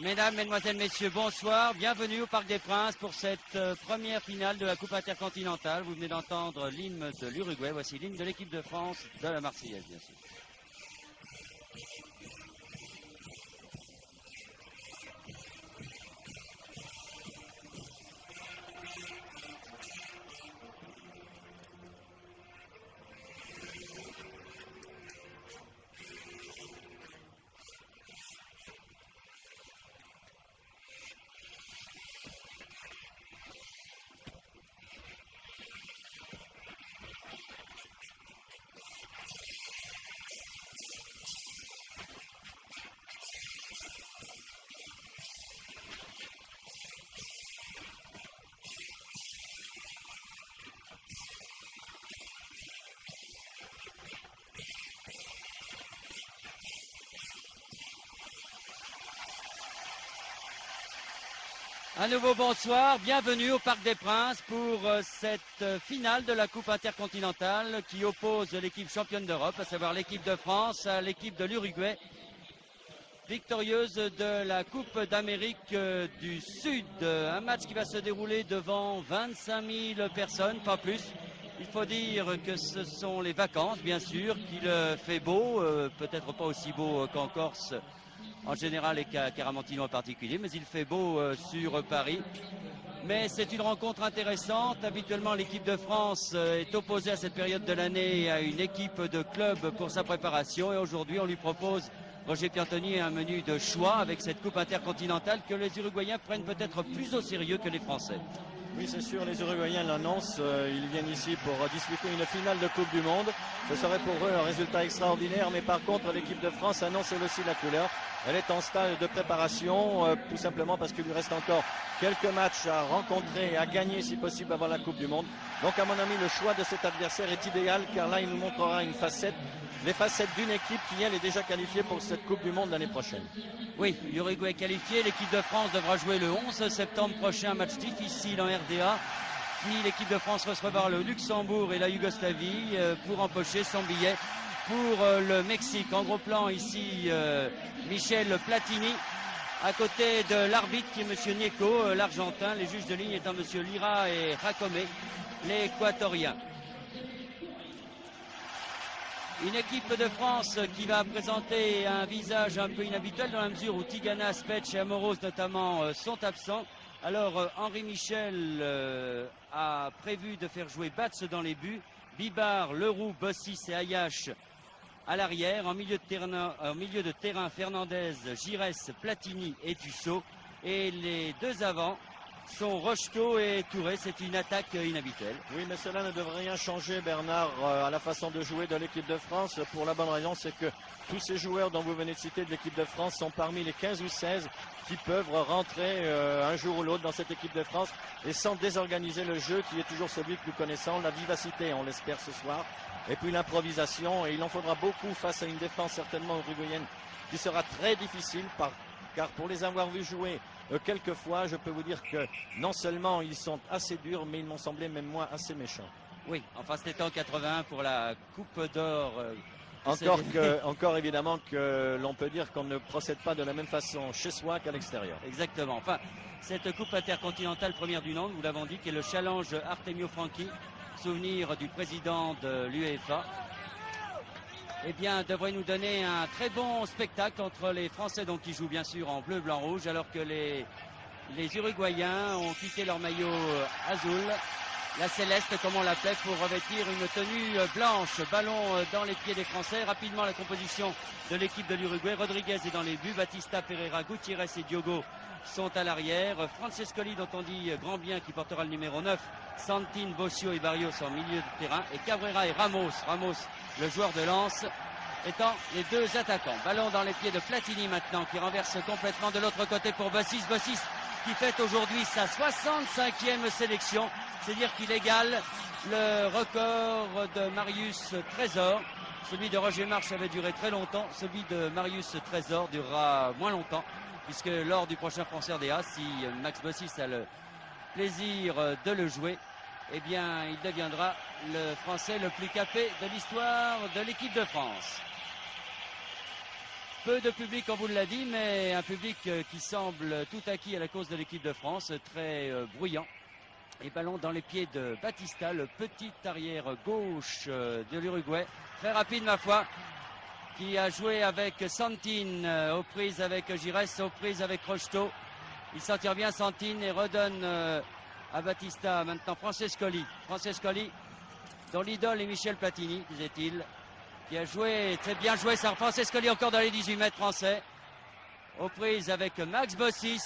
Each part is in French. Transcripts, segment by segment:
Mesdames, Mesdemoiselles, Messieurs, bonsoir. Bienvenue au Parc des Princes pour cette première finale de la Coupe intercontinentale. Vous venez d'entendre l'hymne de l'Uruguay. Voici l'hymne de l'équipe de France, de la Marseillaise, bien sûr. Un nouveau bonsoir, bienvenue au Parc des Princes pour cette finale de la Coupe intercontinentale qui oppose l'équipe championne d'Europe, à savoir l'équipe de France, à l'équipe de l'Uruguay, victorieuse de la Coupe d'Amérique du Sud. Un match qui va se dérouler devant 25 000 personnes, pas plus. Il faut dire que ce sont les vacances, bien sûr, qu'il fait beau, peut-être pas aussi beau qu'en Corse en général et qu'à Caramontino en particulier, mais il fait beau sur Paris. Mais c'est une rencontre intéressante. Habituellement, l'équipe de France est opposée à cette période de l'année à une équipe de club pour sa préparation. Et aujourd'hui, on lui propose, Roger Piantoni, un menu de choix avec cette Coupe intercontinentale que les Uruguayens prennent peut-être plus au sérieux que les Français. Oui, c'est sûr, les Uruguayens l'annoncent. Ils viennent ici pour disputer une finale de Coupe du Monde. Ce serait pour eux un résultat extraordinaire. Mais par contre, l'équipe de France annonce elle aussi la couleur. Elle est en stade de préparation, tout simplement parce qu'il lui reste encore quelques matchs à rencontrer et à gagner si possible avant la Coupe du Monde. Donc à mon avis, le choix de cet adversaire est idéal car là, il nous montrera une facette, les facettes d'une équipe qui, elle, est déjà qualifiée pour cette Coupe du Monde l'année prochaine. Oui, l'Uruguay est qualifié. L'équipe de France devra jouer le 11 septembre prochain, un match difficile en RDA. Puis l'équipe de France recevra le Luxembourg et la Yougoslavie pour empocher son billet pour le Mexique. En gros plan ici, Michel Platini, à côté de l'arbitre qui est M. Nieco, l'Argentin. Les juges de ligne étant M. Lira et Jacome, l'Équatorien. Une équipe de France qui va présenter un visage un peu inhabituel dans la mesure où Tigana, Spetch et Amoros notamment sont absents. Alors Henri Michel a prévu de faire jouer Batz dans les buts, Bibar, Leroux, Bossis et Ayache à l'arrière. En milieu de terrain, Fernandez, Giresse, Platini et Tussaud. Et les deux avants sont Rocheteau et Touré. C'est une attaque inhabituelle. Oui, mais cela ne devrait rien changer, Bernard, à la façon de jouer de l'équipe de France. Pour la bonne raison, c'est que tous ces joueurs dont vous venez de citer de l'équipe de France sont parmi les 15 ou 16 qui peuvent rentrer un jour ou l'autre dans cette équipe de France et sans désorganiser le jeu qui est toujours celui que nous connaissons. La vivacité, on l'espère ce soir. Et puis l'improvisation, et il en faudra beaucoup face à une défense certainement uruguayenne qui sera très difficile car pour les avoir vus jouer quelques fois, je peux vous dire que non seulement ils sont assez durs, mais ils m'ont semblé même moi assez méchants. Oui, enfin c'était en 81 pour la Coupe d'Or. Encore évidemment que l'on peut dire qu'on ne procède pas de la même façon chez soi qu'à l'extérieur. Exactement. Enfin, cette Coupe intercontinentale première du nom, nous l'avons dit, qui est le challenge Artemio Franchi, souvenir du président de l'UEFA, eh bien, devrait nous donner un très bon spectacle entre les Français, donc qui jouent bien sûr en bleu, blanc, rouge, alors que les Uruguayens ont quitté leur maillot azul, la céleste comme on l'appelait, pour revêtir une tenue blanche. Ballon dans les pieds des Français. Rapidement la composition de l'équipe de l'Uruguay. Rodriguez est dans les buts, Batista, Pereira, Gutiérrez et Diogo sont à l'arrière. Francescoli, dont on dit grand bien, qui portera le numéro 9. Santin, Bossio et Barrios en milieu de terrain. Et Cabrera et Ramos, le joueur de Lens, étant les deux attaquants. Ballon dans les pieds de Platini maintenant, qui renverse complètement de l'autre côté pour Bossis. Bossis qui fête aujourd'hui sa 65e sélection. C'est-à-dire qu'il égale le record de Marius Trésor. Celui de Roger March avait duré très longtemps. Celui de Marius Trésor durera moins longtemps, puisque lors du prochain France RDA, si Max Bossis a le plaisir de le jouer, eh bien, il deviendra le Français le plus capé de l'histoire de l'équipe de France. Peu de public, on vous l'a dit, mais un public qui semble tout acquis à la cause de l'équipe de France, très bruyant. Et ballon dans les pieds de Batista, le petit arrière gauche de l'Uruguay. Très rapide, ma foi, qui a joué avec Santine, aux prises avec Giresse, aux prises avec Rocheteau. Il s'en tire bien, Santine, et redonne à Batista maintenant Francescoli. Francescoli, dont l'idole est Michel Platini, disait-il, qui a joué, très bien joué, ça. Francescoli encore dans les 18 mètres français. Aux prises avec Max Bossis,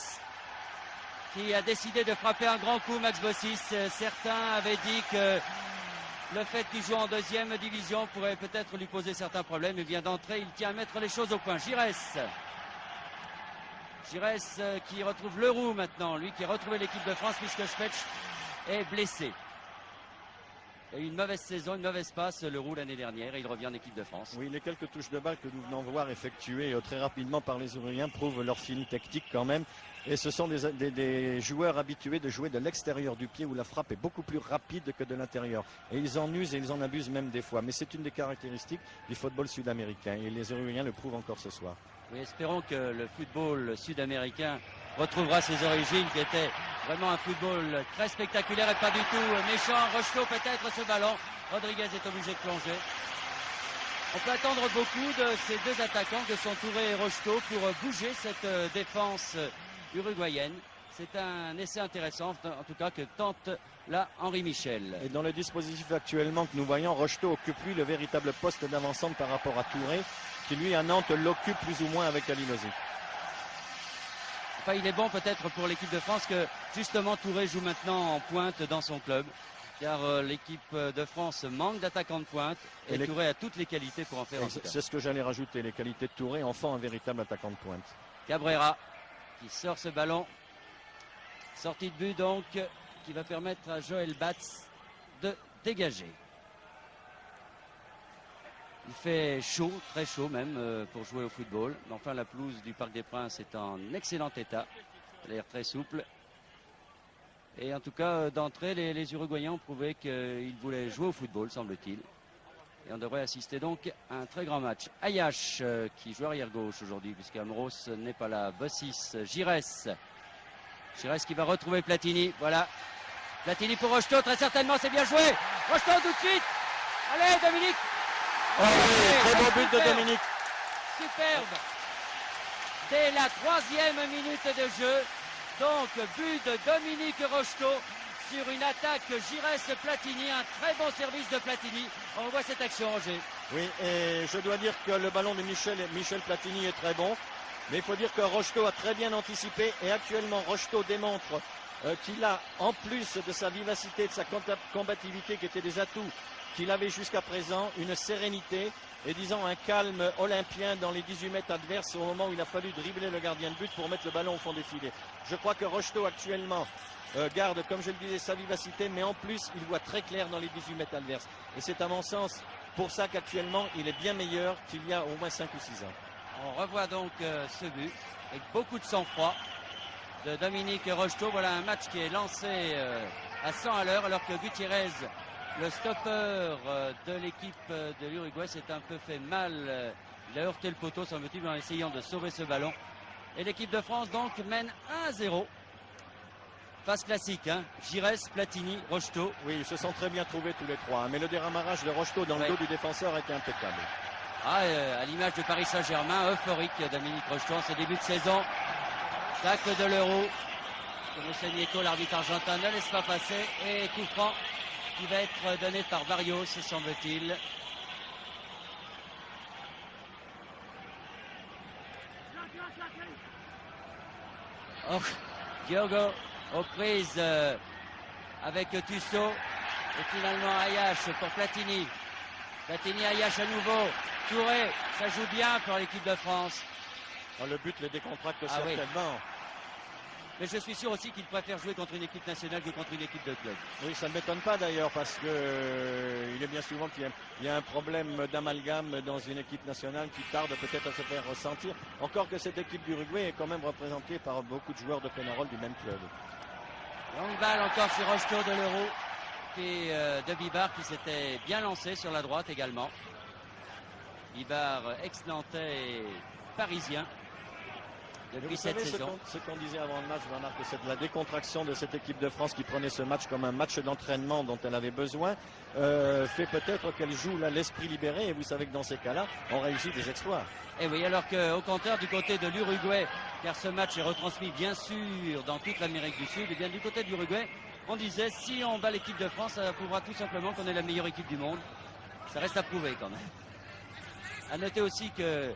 qui a décidé de frapper un grand coup. Max Bossis, certains avaient dit que le fait qu'il joue en deuxième division pourrait peut-être lui poser certains problèmes. Et bien d'entrée, il tient à mettre les choses au point. Giresse. Giresse qui retrouve Leroux maintenant, lui qui a retrouvé l'équipe de France puisque Schmetsch est blessé. Il a eu une mauvaise saison, une mauvaise passe, Leroux, l'année dernière, et il revient en équipe de France. Oui, les quelques touches de balle que nous venons de voir effectuées très rapidement par les Uruguayens prouvent leur feeling tactique quand même. Et ce sont des joueurs habitués de jouer de l'extérieur du pied où la frappe est beaucoup plus rapide que de l'intérieur. Et ils en usent et ils en abusent même des fois. Mais c'est une des caractéristiques du football sud-américain. Et les Uruguayens le prouvent encore ce soir. Oui, espérons que le football sud-américain retrouvera ses origines, qui étaient vraiment un football très spectaculaire et pas du tout méchant. Rocheteau peut-être ce ballon. Rodriguez est obligé de plonger. On peut attendre beaucoup de ces deux attaquants que sont Touré et Rocheteau pour bouger cette défense uruguayenne. C'est un essai intéressant, en tout cas, que tente là Henri Michel. Et dans le dispositif actuellement que nous voyons, Rocheteau occupe lui le véritable poste d'avancante par rapport à Touré, qui lui à Nantes l'occupe plus ou moins avec Alinosi. Enfin, il est bon peut-être pour l'équipe de France que justement Touré joue maintenant en pointe dans son club, car l'équipe de France manque d'attaquants de pointe et Touré a toutes les qualités pour en faire un. C'est ce que j'allais rajouter, les qualités de Touré en font un véritable attaquant de pointe. Cabrera qui sort ce ballon, sortie de but donc, qui va permettre à Joël Batz de dégager. Il fait chaud, très chaud même pour jouer au football. Mais enfin, la pelouse du Parc des Princes est en excellent état. Elle a l'air très souple. Et en tout cas, d'entrée, les Uruguayens ont prouvé qu'ils voulaient jouer au football, semble-t-il. Et on devrait assister donc à un très grand match. Ayash qui joue arrière gauche aujourd'hui, puisque Amros n'est pas là. Bossis, Giresse. Giresse qui va retrouver Platini. Voilà. Platini pour Rocheteau, très certainement, c'est bien joué. Rocheteau tout de suite. Allez, Dominique. Oh oui, très beau but de Dominique. Superbe. Dès la 3e minute de jeu. Donc, but de Dominique Rocheteau sur une attaque Giresse-Platini. Un très bon service de Platini. On voit cette action, Roger. Oui, et je dois dire que le ballon de Michel Platini est très bon. Mais il faut dire que Rocheteau a très bien anticipé. Et actuellement, Rocheteau démontre qu'il a, en plus de sa vivacité, de sa combativité qui étaient des atouts qu'il avait jusqu'à présent, une sérénité et disons un calme olympien dans les 18 mètres adverses au moment où il a fallu dribbler le gardien de but pour mettre le ballon au fond des filets. Je crois que Rocheteau actuellement garde, comme je le disais, sa vivacité, mais en plus il voit très clair dans les 18 mètres adverses. Et c'est à mon sens pour ça qu'actuellement il est bien meilleur qu'il y a au moins 5 ou 6 ans. On revoit donc ce but avec beaucoup de sang-froid de Dominique Rocheteau. Voilà un match qui est lancé à 100 à l'heure, alors que Gutiérrez, le stopper de l'équipe de l'Uruguay, s'est un peu fait mal. Il a heurté le poteau, semble-t-il, en essayant de sauver ce ballon. Et l'équipe de France, donc, mène 1-0. Phase classique, hein. Giresse, Platini, Rocheteau. Oui, ils se sont très bien trouvés tous les trois. Mais le déramarrage de Rocheteau dans le dos du défenseur était impeccable. À l'image de Paris Saint-Germain, euphorique, Dominique Rocheteau, en ce début de saison. Tacle de l'Euro. Comme Nieto, l'arbitre argentin, ne laisse pas passer. Et coup franc qui va être donné par Barrios, semble-t-il. Oh, Diogo aux prises avec Tussaud. Et finalement Ayash pour Platini. Platini, Ayash à nouveau. Touré, ça joue bien pour l'équipe de France. Le but les décontracte certainement. Oui. Mais je suis sûr aussi qu'il préfère jouer contre une équipe nationale que contre une équipe de club. Oui, ça ne m'étonne pas d'ailleurs parce que il est bien souvent qu'il y a un problème d'amalgame dans une équipe nationale qui tarde peut-être à se faire ressentir. Encore que cette équipe d'Uruguay est quand même représentée par beaucoup de joueurs de Peñarol du même club. Longue balle encore sur Rocheteau de l'Euro et de Bibar qui s'était bien lancé sur la droite également. Bibar ex-nantais parisien depuis Vous cette savez saison. ce qu'on disait avant le match, Bernard, que c'est de la décontraction de cette équipe de France qui prenait ce match comme un match d'entraînement dont elle avait besoin, fait peut-être qu'elle joue là l'esprit libéré, et vous savez que dans ces cas-là, on réussit des exploits. Et oui, alors qu'au contraire du côté de l'Uruguay, car ce match est retransmis bien sûr dans toute l'Amérique du Sud, et bien du côté de l'Uruguay, on disait si on bat l'équipe de France, ça prouvera tout simplement qu'on est la meilleure équipe du monde. Ça reste à prouver quand même. À noter aussi que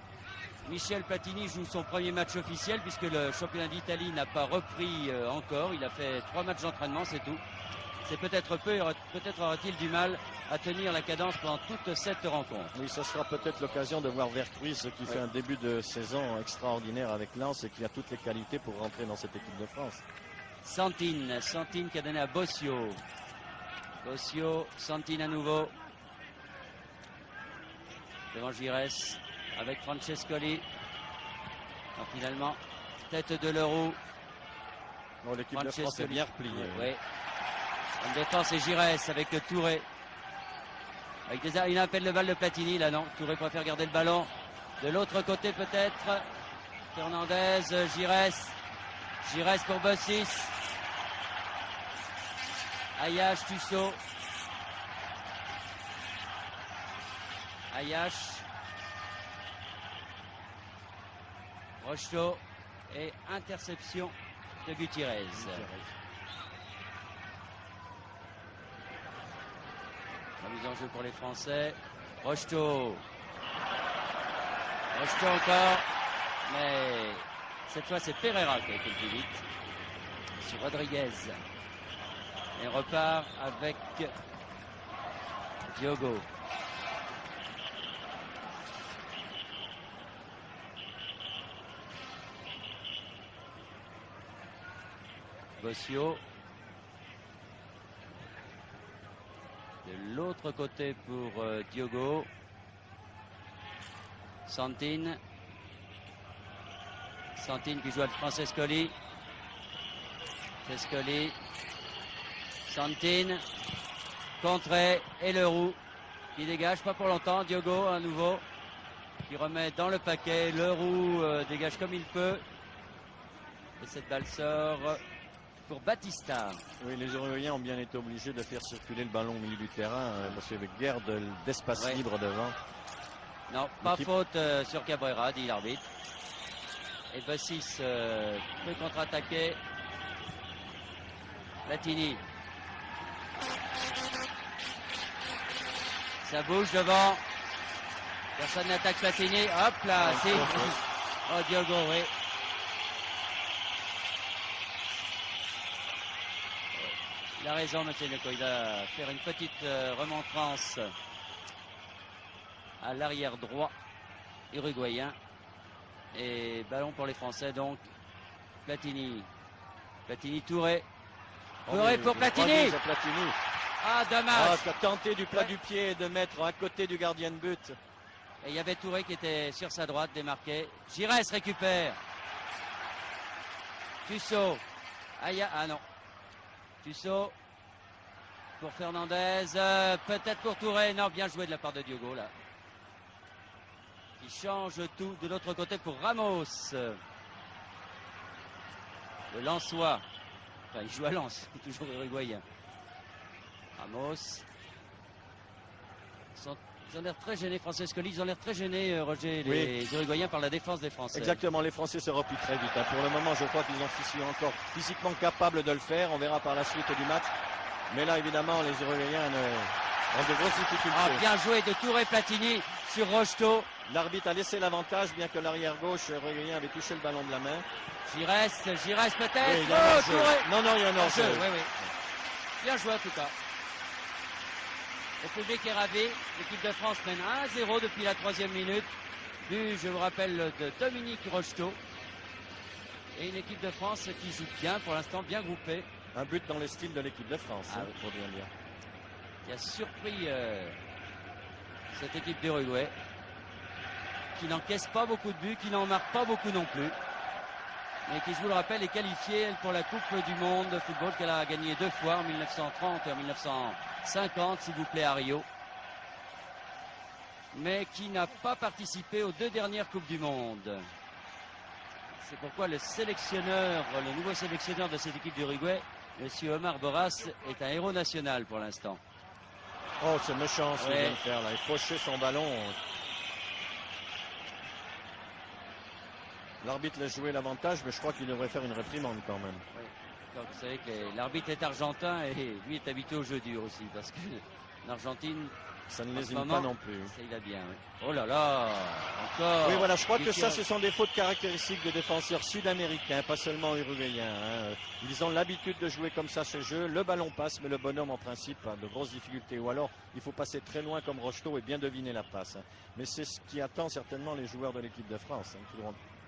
Michel Platini joue son premier match officiel puisque le championnat d'Italie n'a pas repris encore. Il a fait 3 matchs d'entraînement, c'est tout. C'est peut-être peu, peut-être aura-t-il du mal à tenir la cadence pendant toute cette rencontre. Oui, ce sera peut-être l'occasion de voir Vercruis qui fait un début de saison extraordinaire avec Lens et qui a toutes les qualités pour rentrer dans cette équipe de France. Santine qui a donné à Bossio. Bossio, Santine à nouveau. Devant Giresse avec Francescoli. Alors, finalement, tête de Leroux. Bon, l'équipe de France est bien repliée. Oui. En défense, c'est Giresse avec le Touré. Avec il appelle le balle de Platini, là non. Touré préfère garder le ballon. De l'autre côté peut-être. Fernandez, Giresse. Giresse pour Bossis. Ayache, Tussaud. Ayache. Rocheteau. Et interception de Gutiérrez. Mise en jeu pour les Français. Rocheteau. Rocheteau encore. Mais cette fois, c'est Pereira qui a été le plus vite. Sur Rodriguez. Et repart avec Diogo. Bossio. De l'autre côté pour Diogo. Santine. Santine qui joue à Francescoli. Francescoli. Santine. Contré et Leroux qui dégage, pas pour longtemps. Diogo à nouveau qui remet dans le paquet. Leroux dégage comme il peut. Et cette balle sort pour Batista. Oui, les Uruguayens ont bien été obligés de faire circuler le ballon au milieu du terrain parce qu'il y avait guère d'espace libre devant. Non, pas faute sur Cabrera, dit l'arbitre. Et Bossis peut contre-attaquer. Platini. Ça bouge devant. Personne n'attaque Platini. Hop là, c'est. Oh, Diogo, oui. Il a raison, monsieur Leco. Il va faire une petite remontrance à l'arrière droit uruguayen. Et ballon pour les Français, donc. Platini. Platini, Touré. Touré pour Platini. Platini. Ah, dommage. Qui a tenté du plat du pied de mettre à côté du gardien de but. Et il y avait Touré qui était sur sa droite, démarqué. Giresse récupère. Tussaud. Ah non. Tussaud pour Fernandez, peut-être pour Touré. Non, bien joué de la part de Diogo là. Qui change tout de l'autre côté pour Ramos. Le Lensois. Enfin, il joue à Lens, toujours uruguayen. Ramos. Ils ont l'air très gênés, Francescoli. Ils ont l'air très gênés, Roger, les Uruguayens, par la défense des Français. Exactement, les Français se replient très vite. Pour le moment, je crois qu'ils sont encore physiquement capables de le faire. On verra par la suite du match. Mais là, évidemment, les Uruguayens ont de grosses difficultés. Ah, bien joué de Touré Platini sur Rocheteau. L'arbitre a laissé l'avantage, bien que l'arrière gauche uruguayen avait touché le ballon de la main. Giresse peut-être. Oui, Touré. Non, il y a un hors-jeu. Oui. Bien joué en tout cas. Le public est ravi. L'équipe de France mène 1-0 depuis la 3e minute. But, je vous rappelle, de Dominique Rocheteau. Et une équipe de France qui joue bien, pour l'instant, bien groupée. Un but dans le style de l'équipe de France, pour bien dire. Qui a surpris cette équipe d'Uruguay. Qui n'encaisse pas beaucoup de buts, qui n'en marque pas beaucoup non plus. Mais qui, je vous le rappelle, est qualifiée pour la Coupe du Monde de football qu'elle a gagnée 2 fois, en 1930 et en 1950, s'il vous plaît, à Rio. mais qui n'a pas participé aux 2 dernières Coupes du Monde. C'est pourquoi le nouveau sélectionneur de cette équipe d'Uruguay, M. Omar Borras, est un héros national pour l'instant. Oh, c'est méchant ce qu'il vient de faire là. Il fauchait son ballon. L'arbitre laisse jouer l'avantage, mais je crois qu'il devrait faire une réprimande quand même. Oui. Donc, vous savez que l'arbitre est argentin et lui est habitué au jeu dur aussi, parce que l'Argentine, ça ne lésine pas non plus. Ça, il a bien. Oui. Oh là là, encore. Oui, voilà, je crois que ça, ce sont des fautes caractéristiques de défenseurs sud-américains, pas seulement uruguayens. Ils ont l'habitude de jouer comme ça ce jeu. Le ballon passe, mais le bonhomme, en principe, a de grosses difficultés. Ou alors, il faut passer très loin comme Rocheteau et bien deviner la passe. Mais c'est ce qui attend certainement les joueurs de l'équipe de France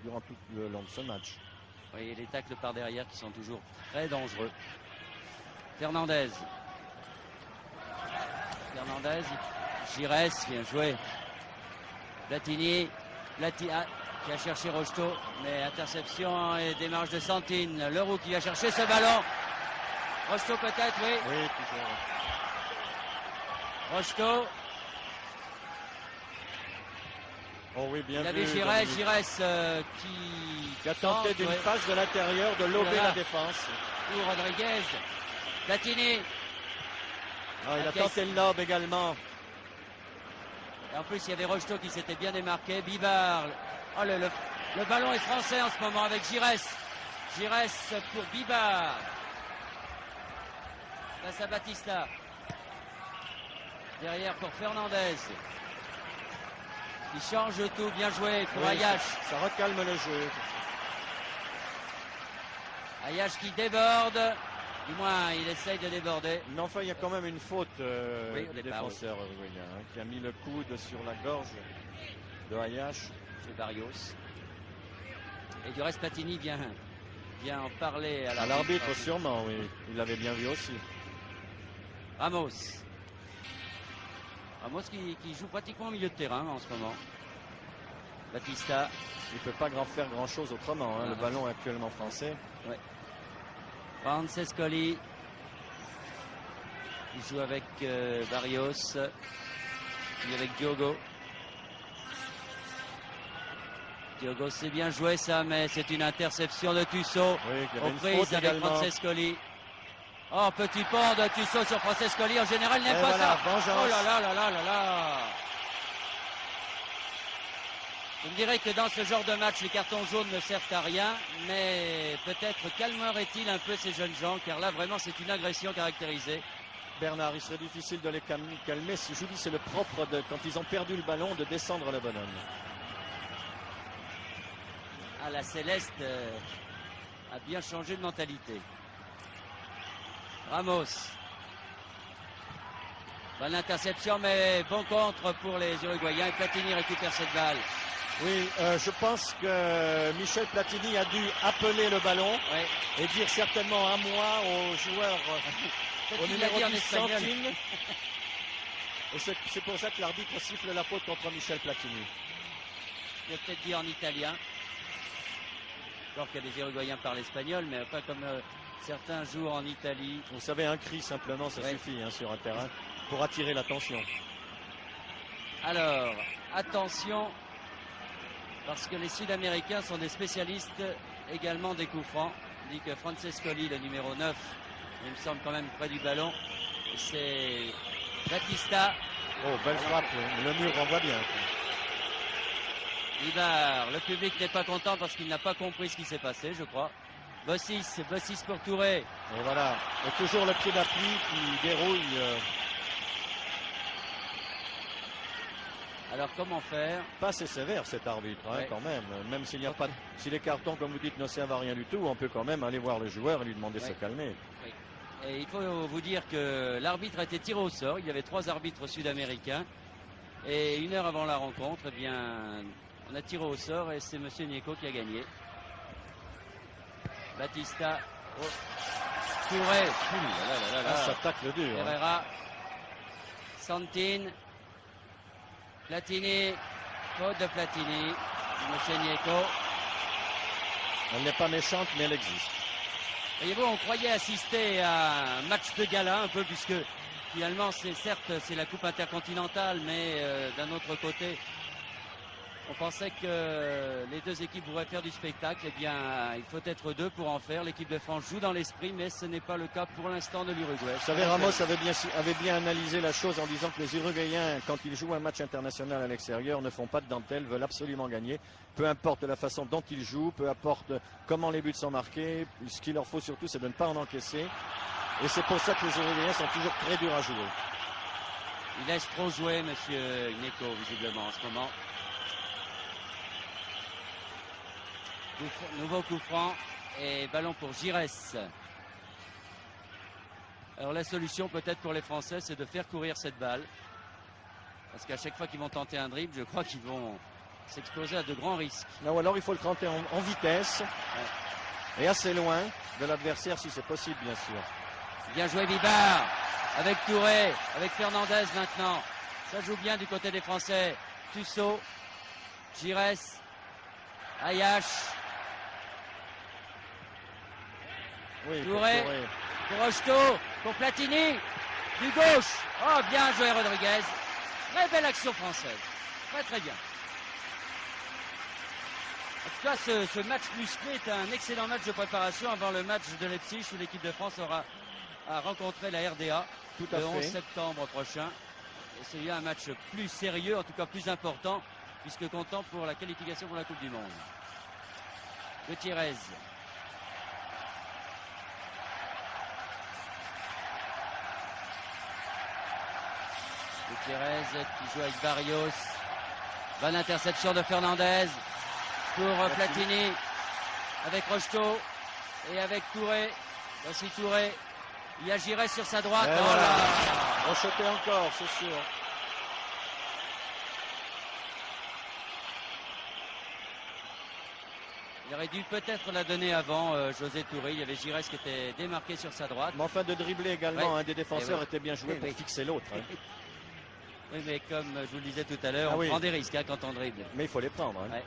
durant tout le long de ce match. Oui, et les tacles par derrière qui sont toujours très dangereux. Fernandez, Giresse, bien joué. Platini qui a cherché Rocheteau, mais interception et démarche de Santine. Leroux qui va chercher ce ballon. Rocheteau peut-être, oui. Oui, toujours. Rocheteau. Oh oui, bien Il vu. avait Giresse qui a tenté d'une passe de l'intérieur de lober la défense. Ou Rodriguez. Platini. Il a tenté le lob également. Et en plus, il y avait Rocheteau qui s'était bien démarqué. Bibard. Oh, le ballon est français en ce moment avec Giresse. Giresse pour Bibard. Face à Batista. Derrière pour Fernandez. Il change tout, bien joué pour Ayache. Ça recalme le jeu. Ayache qui déborde. Du moins, il essaye de déborder. Mais enfin, il y a quand même une faute du défenseur oui. uruguayen qui a mis le coude sur la gorge de Ayache. C'est Barrios. Et du reste, Platini vient en parler à l'arbitre. Sûrement, oui. Il l'avait bien vu aussi. Ramos qui joue pratiquement au milieu de terrain en ce moment. Batista. Il ne peut pas faire grand chose autrement. Le ballon est actuellement français. Ouais. Francescoli. Il joue avec Barrios. Puis avec Diogo. Diogo, c'est bien joué ça, mais c'est une interception de Tusso. Oui, aux prises avec Francescoli. Oh, petit pont de Tusso sur Francescoli. En général, il n'aime pas ça. Vengeance. Oh là là là là là là. Vous me direz que dans ce genre de match, les cartons jaunes ne servent à rien, mais peut-être calmerait-il un peu ces jeunes gens, car là, vraiment, c'est une agression caractérisée. Bernard, il serait difficile de les calmer. Je vous dis, c'est le propre quand ils ont perdu le ballon de descendre le bonhomme. Ah, la Céleste a bien changé de mentalité. Ramos. Bonne interception, mais bon contre pour les Uruguayens. Et Platini récupère cette balle. Oui, je pense que Michel Platini a dû appeler le ballon et dire certainement à moi, aux joueurs, au numéro 10, Santine. Et c'est pour ça que l'arbitre siffle la faute contre Michel Platini. Il a peut-être dit en italien. Alors qu'il y a des Uruguayens qui parlent espagnol, mais pas comme certains jouent en Italie. Vous savez, un cri simplement, ça suffit sur un terrain pour attirer l'attention. Alors, attention, parce que les Sud-Américains sont des spécialistes également des coups francs. On dit que Francescoli, le numéro 9, il me semble quand même près du ballon, c'est Batista. Oh, belle frappe, le mur renvoie bien. Ibar, le public n'est pas content parce qu'il n'a pas compris ce qui s'est passé, je crois. Bossis pour Touré. Et voilà, et toujours le pied d'appui qui dérouille. Alors comment faire? Pas assez sévère cet arbitre, quand même. Même s'il n'y a pas, si les cartons, comme vous dites, ne servent à rien du tout, on peut quand même aller voir le joueur et lui demander de se calmer. Oui. Et il faut vous dire que l'arbitre a été tiré au sort. Il y avait 3 arbitres sud-américains. Et 1 heure avant la rencontre, eh bien, on a tiré au sort et c'est M. Nieco qui a gagné. Batista. Oh. Touré. Ça tacle dur. Herrera. Santine. Platini. Faute de Platini. M. Nieco. Elle n'est pas méchante, mais elle existe. Voyez-vous, on croyait assister à un match de gala un peu, puisque finalement, certes, c'est la Coupe intercontinentale, mais d'un autre côté, on pensait que les deux équipes pourraient faire du spectacle. Eh bien, il faut être deux pour en faire. L'équipe de France joue dans l'esprit, mais ce n'est pas le cas pour l'instant de l'Uruguay. Vous savez, Ramos avait bien analysé la chose en disant que les Uruguayens, quand ils jouent un match international à l'extérieur, ne font pas de dentelle, veulent absolument gagner. Peu importe la façon dont ils jouent, peu importe comment les buts sont marqués. Ce qu'il leur faut surtout, c'est de ne pas en encaisser. Et c'est pour ça que les Uruguayens sont toujours très durs à jouer. Il laisse trop jouer, monsieur Gnecco, visiblement, en ce moment. Nouveau coup franc et ballon pour Giresse. Alors la solution peut-être pour les Français, c'est de faire courir cette balle. Parce qu'à chaque fois qu'ils vont tenter un dribble, je crois qu'ils vont s'exposer à de grands risques. Non, alors il faut le tenter en vitesse, ouais. Et assez loin de l'adversaire si c'est possible, bien sûr. Bien joué Bibar, avec Touré, avec Fernandez maintenant. Ça joue bien du côté des Français. Tussaud, Giresse, Ayache. Oui, Touré, pour Rocheteau, pour Platini, du gauche. Oh, bien joué Rodriguez. Très belle action française. Très très bien. En tout cas, ce match musclé est un excellent match de préparation avant le match de Leipzig où l'équipe de France aura à rencontrer la RDA le 11 septembre prochain. Et c'est un match plus sérieux, en tout cas plus important, puisque comptant pour la qualification pour la Coupe du Monde. Gutiérrez. Gutiérrez qui joue avec Barrios. Bonne interception de Fernandez pour Platini avec Rocheteau et avec Touré. Voici Touré. Il y a Giresse sur sa droite. Oh là, Rocheté encore, c'est sûr. Il aurait dû peut-être la donner avant José Touré. Il y avait Giresse qui était démarqué sur sa droite. Mais enfin de dribbler également, un des défenseurs était bien joué pour fixer l'autre. Hein. Oui, mais comme je vous le disais tout à l'heure, on prend des risques quand on dribble. Mais il faut les prendre. Hein. Ouais.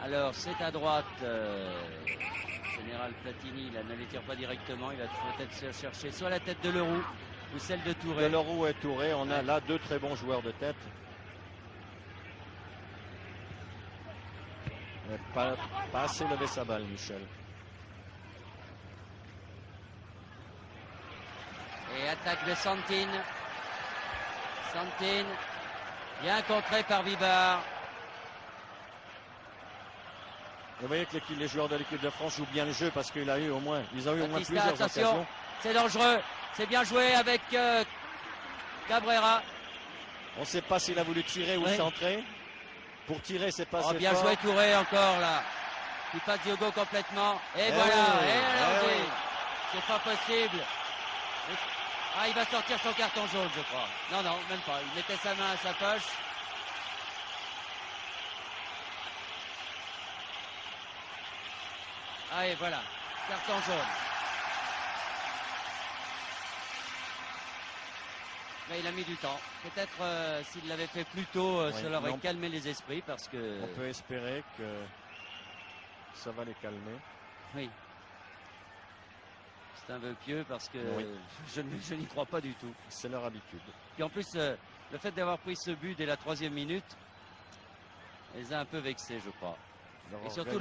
Alors, c'est à droite. Général Platini, là, ne les tire pas directement. Il va peut-être chercher soit la tête de Leroux ou celle de Touré. De Leroux et Touré, on a là deux très bons joueurs de tête. Pas assez levé sa balle, Michel. Et attaque de Santine. Santine, bien contré par Bibar. Vous voyez que les joueurs de l'équipe de France jouent bien le jeu parce qu'ils ont eu au moins Batista, plusieurs occasions. C'est dangereux, c'est bien joué avec Cabrera. On ne sait pas s'il a voulu tirer ou centrer. Pour tirer, c'est pas assez bien fort. Joué Touré encore là. Qui passe Diogo complètement. Et voilà, c'est pas possible. Ah, il va sortir son carton jaune, je crois. Non, non, même pas. Il mettait sa main à sa poche. Ah, et voilà. Carton jaune. Mais il a mis du temps. Peut-être s'il l'avait fait plus tôt, ça aurait calmé les esprits parce que... On peut espérer que ça va les calmer. Oui. C'est un vœu pieux parce que je n'y crois pas du tout. C'est leur habitude. Puis en plus, le fait d'avoir pris ce but dès la 3e minute, les a un peu vexés, je crois. Et surtout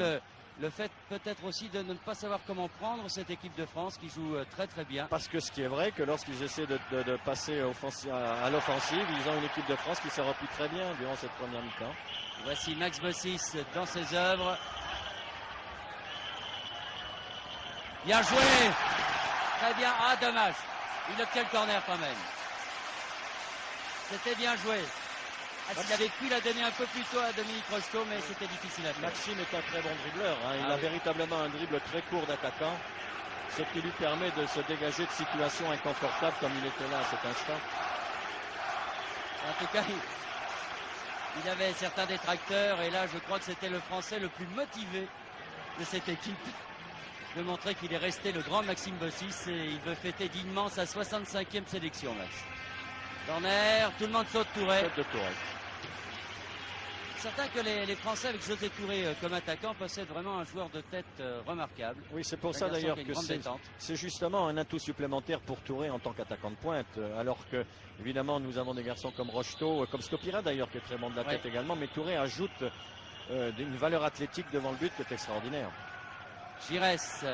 le fait peut-être aussi de ne pas savoir comment prendre cette équipe de France qui joue très très bien. Parce que ce qui est vrai, que lorsqu'ils essaient de passer à l'offensive, ils ont une équipe de France qui se replie très bien durant cette première mi-temps. Voici Max Bossis dans ses œuvres. Bien joué! Très bien. Ah, dommage. Il obtient le corner quand même. C'était bien joué. Ah, s'il avait pu la donner un peu plus tôt à Dominique Rocheteau, mais c'était difficile à faire. Maxime est un très bon dribbleur. Hein. Il a véritablement un dribble très court d'attaquant, ce qui lui permet de se dégager de situations inconfortables comme il était là à cet instant. En tout cas, il avait certains détracteurs et là, je crois que c'était le Français le plus motivé de cette équipe. De montrer qu'il est resté le grand Maxime Bossis et il veut fêter dignement sa 65e sélection, Max. Corner, tout le monde saute Touré. certain que les Français, avec José Touré comme attaquant, possèdent vraiment un joueur de tête remarquable. Oui, c'est pour Un ça garçon d'ailleurs qui a une que grande détente. c'est justement un atout supplémentaire pour Touré en tant qu'attaquant de pointe. Alors que, évidemment, nous avons des garçons comme Rocheteau, comme Stopira d'ailleurs, qui est très bon de la tête également. Mais Touré ajoute une valeur athlétique devant le but qui est extraordinaire. Giresse.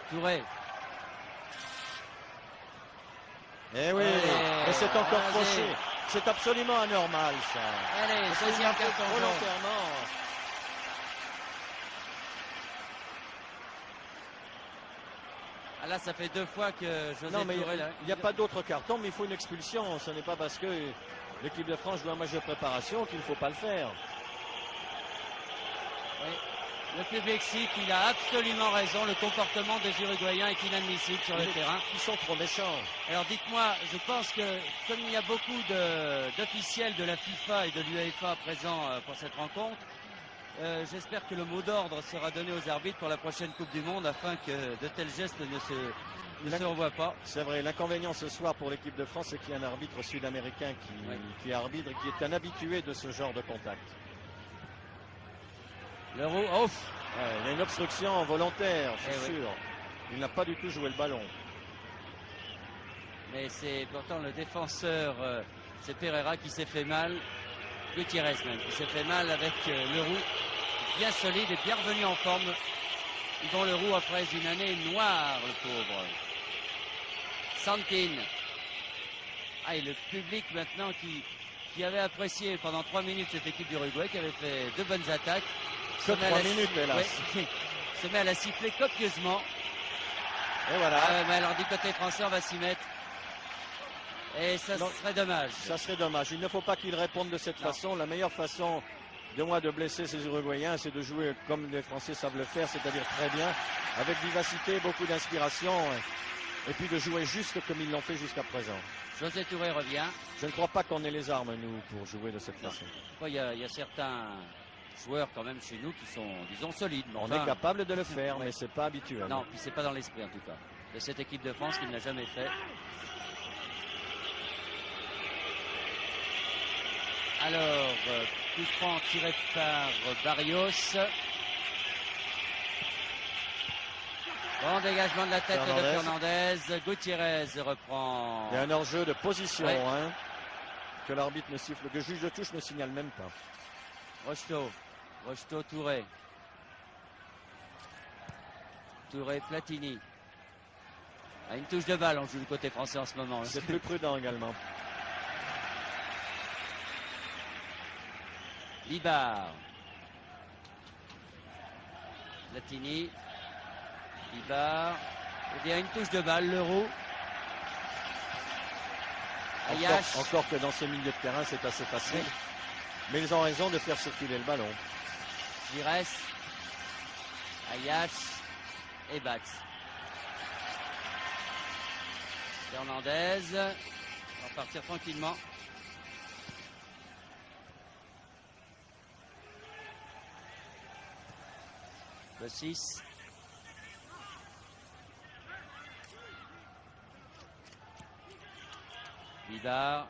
Touré. Eh oui, et c'est encore fauché. C'est absolument anormal, ça. Allez, deuxième carton jaune. Volontairement. Ah là, ça fait 2 fois que José Non, mais Touré... il n'y a pas d'autre carton, mais il faut une expulsion. Ce n'est pas parce que l'équipe de France joue un match de préparation qu'il ne faut pas le faire. Oui. Le public siffle, il a absolument raison. Le comportement des Uruguayens est inadmissible sur le terrain. Ils sont trop méchants. Alors dites-moi, je pense que comme il y a beaucoup d'officiels de la FIFA et de l'UEFA présents pour cette rencontre, j'espère que le mot d'ordre sera donné aux arbitres pour la prochaine Coupe du Monde afin que de tels gestes ne se revoient pas. C'est vrai, l'inconvénient ce soir pour l'équipe de France, c'est qu'il y a un arbitre sud-américain qui arbitre et qui est un habitué de ce genre de contact. Le roux, ouf. Il y a une obstruction volontaire, c'est Eh sûr. Il n'a pas du tout joué le ballon. Mais c'est pourtant le défenseur, c'est Pereira qui s'est fait mal. Gutiérrez même, qui s'est fait mal avec le roux. Bien solide et bien revenu en forme. Yvon le roux après une année noire, le pauvre. Santin. Ah, et le public maintenant qui avait apprécié pendant 3 minutes cette équipe d'Uruguay, qui avait fait 2 bonnes attaques. Que 3 minutes, hélas. Ouais, se met à la siffler copieusement. Et voilà. Mais alors du côté français, on va s'y mettre. Et ça serait dommage. Ça serait dommage. Il ne faut pas qu'ils répondent de cette façon. La meilleure façon de blesser ces Uruguayens, c'est de jouer comme les Français savent le faire, c'est-à-dire très bien, avec vivacité, beaucoup d'inspiration, et puis de jouer juste comme ils l'ont fait jusqu'à présent. José Touré revient. Je ne crois pas qu'on ait les armes, nous, pour jouer de cette façon. Il y a certains joueurs quand même chez nous qui sont, disons, solides. On est capable de le faire, mais c'est pas habituel. Non, puis c'est pas dans l'esprit en tout cas. De cette équipe de France qui ne l'a jamais fait. Alors, coup franc tiré par Barrios. Bon dégagement de la tête de Fernandez. Gutiérrez reprend. Il y a un hors-jeu de position que l'arbitre ne siffle, que le juge de touche ne signale même pas. Rocheteau, Touré. Touré, Platini. À une touche de balle, on joue du côté français en ce moment. C'est plus prudent également. Libar. Platini. Libar. Eh bien, une touche de balle, Leroux. Ayache. Encore que dans ce milieu de terrain, c'est assez facile. Oui. Mais ils ont raison de faire circuler le ballon. Giresse. Ayache. Et Batz. Fernandez. On va partir tranquillement. Le 6. Vidar.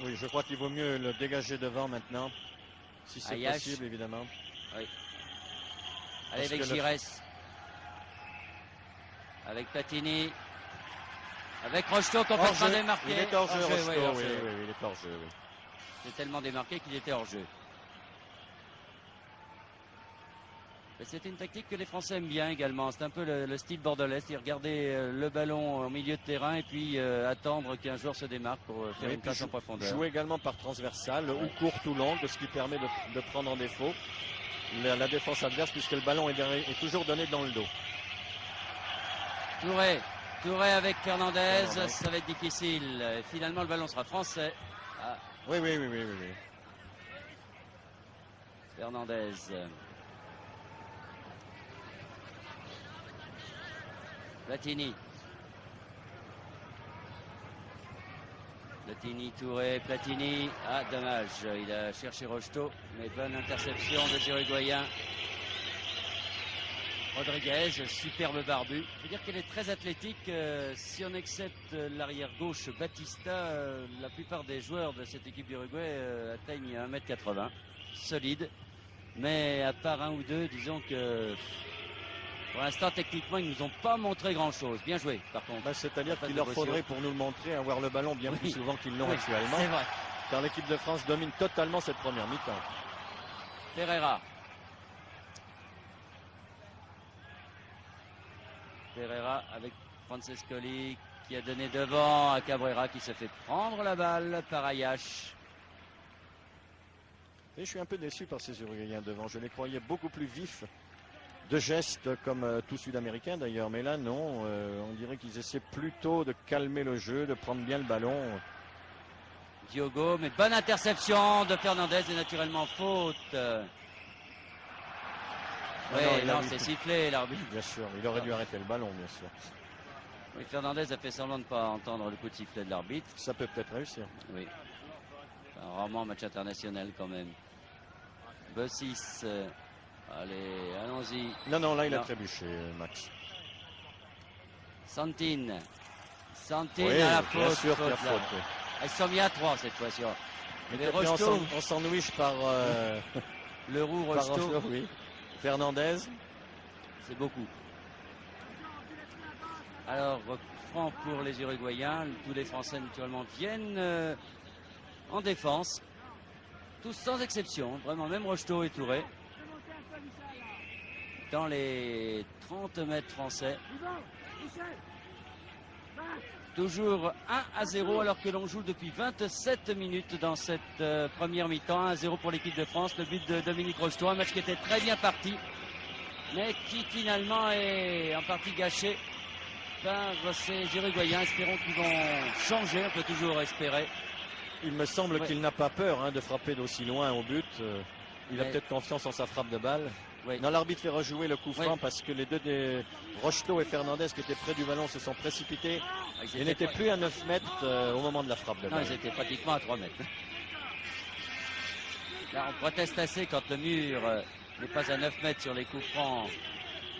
Oui, je crois qu'il vaut mieux le dégager devant maintenant. Si c'est possible, évidemment. Oui. Allez, avec Giresse. Avec Platini. Avec Rocheteau complètement démarqué. Il est hors-jeu, Rocheteau. Oui, il est hors-jeu. Oui. Il est tellement démarqué qu'il était hors-jeu. C'était une tactique que les Français aiment bien également. C'est un peu le style bordelais. C'est regarder le ballon au milieu de terrain et puis attendre qu'un joueur se démarque pour faire une passe en profondeur. Jouer également par transversale, ou courte ou longue, ce qui permet de prendre en défaut la défense adverse puisque le ballon est toujours donné dans le dos. Touré avec Fernandez, ça va être difficile. Finalement, le ballon sera français. Ah. Oui. Fernandez. Platini, Touré, Platini. Ah, dommage. Il a cherché Rocheteau, mais bonne interception des Uruguayens. Rodriguez, superbe barbu. Il faut dire qu'elle est très athlétique. Si on accepte l'arrière gauche Batista, la plupart des joueurs de cette équipe d'Uruguay atteignent 1m80. Solide. Mais à part un ou deux, disons que pour l'instant, techniquement, ils nous ont pas montré grand-chose. Bien joué, par contre. Bah, c'est-à-dire qu'il leur faudrait, pour nous le montrer, avoir le ballon bien plus souvent qu'ils l'ont actuellement. C'est vrai. Car l'équipe de France domine totalement cette première mi-temps. Pereira. Pereira avec Francescoli qui a donné devant à Cabrera qui se fait prendre la balle par Ayash. Et je suis un peu déçu par ces Uruguayens devant. Je les croyais beaucoup plus vifs de gestes comme tout Sud-Américain d'ailleurs. Mais là non, on dirait qu'ils essaient plutôt de calmer le jeu, de prendre bien le ballon. Diogo, mais bonne interception de Fernandez et naturellement faute. Oui, non, c'est sifflé l'arbitre. Bien sûr, il aurait dû arrêter le ballon, bien sûr. Oui, Fernandez a fait semblant de ne pas entendre le coup de sifflet de l'arbitre. Ça peut peut-être réussir. Oui. Enfin, rarement match international quand même. Bossis. Allez, allons-y. Non, là il a trébuché, Max. Santine. Oui, à la faute. Bien sûr faute, qu'il y a faute. Ils sont mis à 3 cette fois-ci. Mais on sandwich par Leroux, par Rocheteau. oui. Fernandez. C'est beaucoup. Alors, franc pour les Uruguayens. Tous les Français, naturellement, viennent en défense. Tous sans exception. Vraiment, même Rocheteau et Touré. Dans les 30 mètres français. Toujours 1-0 alors que l'on joue depuis 27 minutes dans cette première mi-temps. 1-0 pour l'équipe de France. Le but de Dominique Rocheteau. Un match qui était très bien parti. Mais qui finalement est en partie gâché par ces Uruguayens. Espérons qu'ils vont changer. On peut toujours espérer. Il me semble qu'il n'a pas peur de frapper d'aussi loin au but. Il a peut-être confiance en sa frappe de balle. Oui. Non, l'arbitre fait rejouer le coup franc parce que les deux des Rocheteau et Fernandez qui étaient près du ballon se sont précipités. Ils n'étaient plus à 9 mètres au moment de la frappe de balle. Non, ils étaient pratiquement à 3 mètres. Là, on proteste assez quand le mur n'est pas à 9 mètres sur les coups francs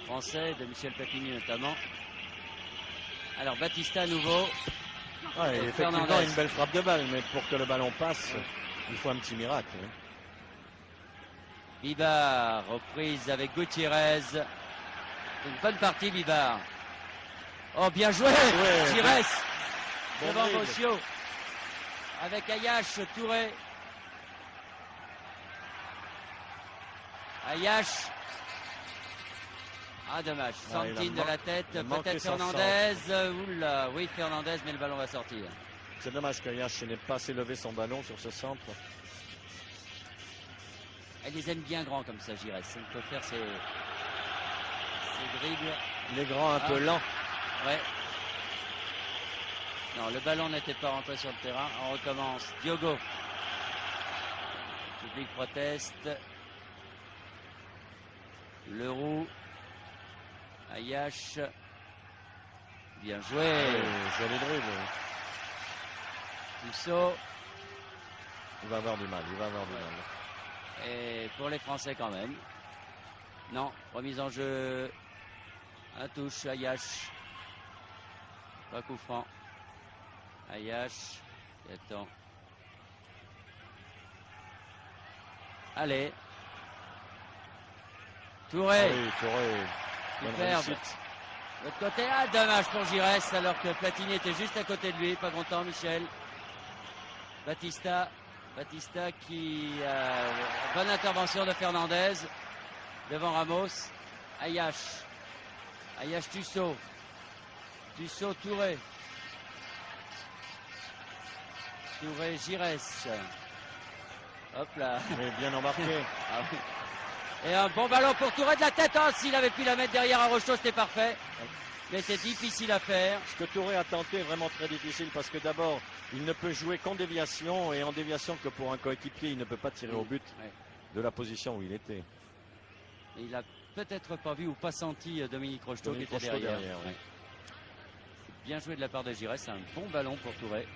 français, de Michel Platini notamment. Alors, Batista à nouveau. Ouais, effectivement, une belle frappe de balle, mais pour que le ballon passe, il faut un petit miracle. Bibar, reprise avec Gutiérrez. Une bonne partie, Bibar. Oh, bien joué, Gires. Devant Bossio. Avec Ayash, Touré. Ayash. Ah, dommage. Santine de la tête. Peut-être Fernandez. Oula, oui, Fernandez, mais le ballon va sortir. C'est dommage qu'Ayash n'ait pas assez levé son ballon sur ce centre. Elle les aime bien grands comme ça, Gires. Elle peut faire ses dribbles. Les grands un peu lents. Ouais. Non, le ballon n'était pas rentré sur le terrain. On recommence. Diogo. Le public proteste. Leroux. Ayash. Bien joué. Joli dribble. Dussault. Il va avoir du mal. Et pour les Français quand même. Non, remise en jeu. Un touche, Ayash. Pas coup franc. Ayash. Et attends. Allez. Touré. Oui, Touré. Superbe. L'autre côté, dommage pour Gires alors que Platini était juste à côté de lui. Pas content, Michel. Batista qui bonne intervention de Fernandez devant Ramos. Ayash Dussault Touré Gires. Hop là. Mais bien embarqué. Ah oui. Et un bon ballon pour Touré de la tête. S'il avait pu la mettre derrière à Rocheteau, c'était parfait. Mais c'est difficile à faire. Ce que Touré a tenté est vraiment très difficile parce que d'abord, il ne peut jouer qu'en déviation et en déviation que pour un coéquipier, il ne peut pas tirer au but de la position où il était. Et il a peut-être pas vu ou pas senti Dominique Rocheteau qui était derrière. Ouais. Bien joué de la part de Gires, c'est un bon ballon pour Touré.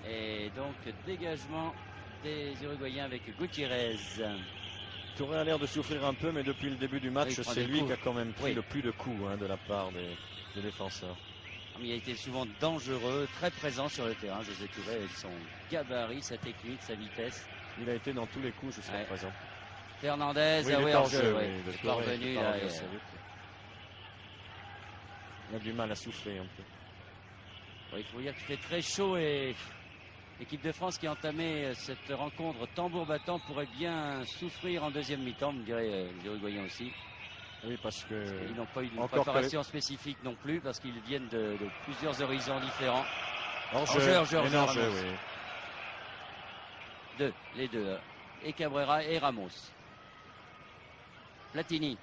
Et donc dégagement des Uruguayens avec Gutiérrez. Touré a l'air de souffrir un peu, mais depuis le début du match, Oui, c'est lui qui a quand même pris oui. le plus de coups de la part des défenseurs. Il a été souvent dangereux, très présent sur le terrain, José Touré, avec son gabarit, sa technique, sa vitesse. Il a été dans tous les coups jusqu'à présent. Fernandez, oui, il est hors jeu, oui, il est parvenu. Il a du mal à souffler un peu. Oui, il faut dire qu'il fait très chaud et l'équipe de France qui a entamé cette rencontre tambour battant pourrait bien souffrir en deuxième mi-temps, me diraient les Uruguayens aussi. Oui, parce qu'ils n'ont pas eu de préparation spécifique non plus, parce qu'ils viennent de plusieurs horizons différents. Hors-jeu, oui. Les deux. Et Cabrera et Ramos. Platini.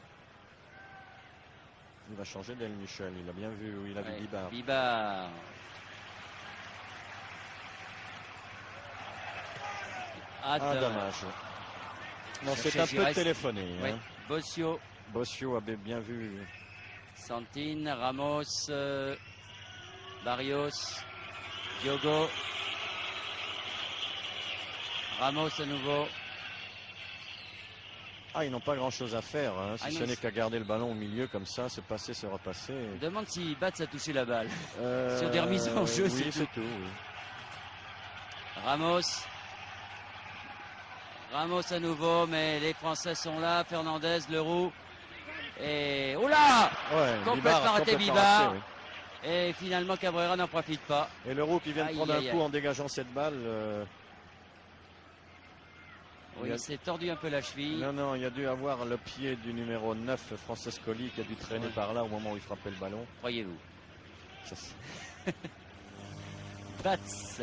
Il va changer d'El Michel, il a bien vu où il a vu Bibar. Bibar. Dommage. Non, c'est un peu téléphoné. Oui. Bossio avait bien vu. Santine, Ramos, Barrios, Diogo. Ramos à nouveau. Ils n'ont pas grand chose à faire, si ce n'est qu'à garder le ballon au milieu comme ça, se passer, se repasser. Je me demande si Batz a touché la balle. Sur des remises en jeu, oui, c'est tout. Oui. Ramos à nouveau, mais les Français sont là. Fernandez, Leroux. Et oula, complètement raté Bibar. Oui. Et finalement Cabrera n'en profite pas. Et Leroux qui vient de prendre un coup en dégageant cette balle. Oui, il s'est tordu un peu la cheville. Non, il a dû avoir le pied du numéro 9, Francescoli, qui a dû traîner par là au moment où il frappait le ballon. Croyez-vous. Batz.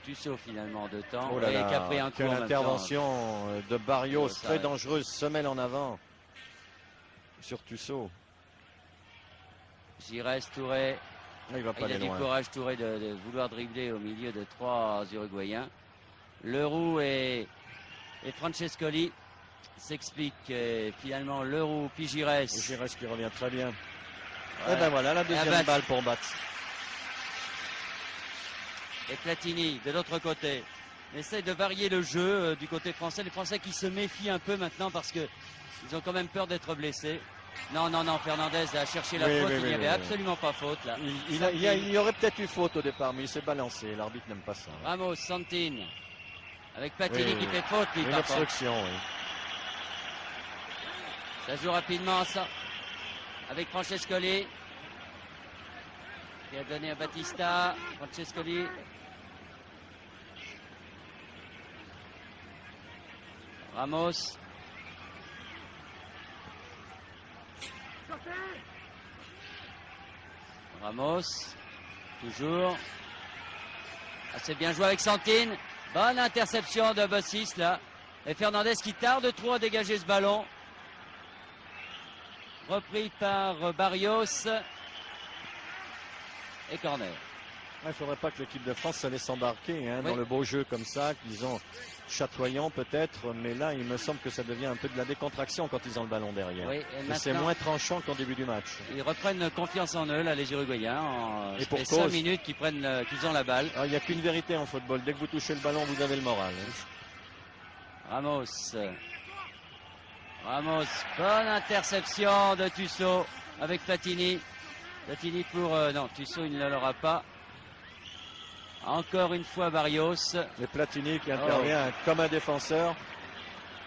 Tusso finalement de temps. Oh là là, qui a pris un coup. Quelle intervention de Barrios, très dangereuse, semelle en avant sur Tusso. Giresse, Touré. Il a du courage Touré de vouloir dribbler au milieu de 3 Uruguayens. Leroux et Francescoli s'expliquent. Finalement Leroux puis Giresse. Giresse qui revient très bien. Et ben voilà la deuxième balle pour Batz. Et Platini de l'autre côté. On essaie de varier le jeu du côté français. Les Français qui se méfient un peu maintenant parce qu'ils ont quand même peur d'être blessés. Non, Fernandez a cherché la faute. Il n'y avait absolument pas faute là. Il y aurait peut-être eu faute au départ, mais il s'est balancé. L'arbitre n'aime pas ça. Ramos, Santine. Avec Platini qui fait faute. Une obstruction, oui. Ça joue rapidement, ça. Avec Francescoli. Qui a donné à Batista. Francescoli. Ramos. Toujours. C'est bien joué avec Santine. Bonne interception de Bossis là. Et Fernandez qui tarde trop à dégager ce ballon. Repris par Barrios. Et corner. Il ne faudrait pas que l'équipe de France se laisse embarquer dans le beau jeu comme ça, qu'ils ont chatoyant peut-être, mais là il me semble que ça devient un peu de la décontraction quand ils ont le ballon derrière. Oui, et c'est moins tranchant qu'en début du match. Ils reprennent confiance en eux, là, les Uruguayens. Et pour 5 minutes qu'ils ont la balle. Il n'y a qu'une vérité en football, dès que vous touchez le ballon, vous avez le moral. Ramos, bonne interception de Tusso avec Platini. Platini pour... non, Tusso il ne l'aura pas. Encore une fois Barrios. Et Platini qui intervient comme un défenseur.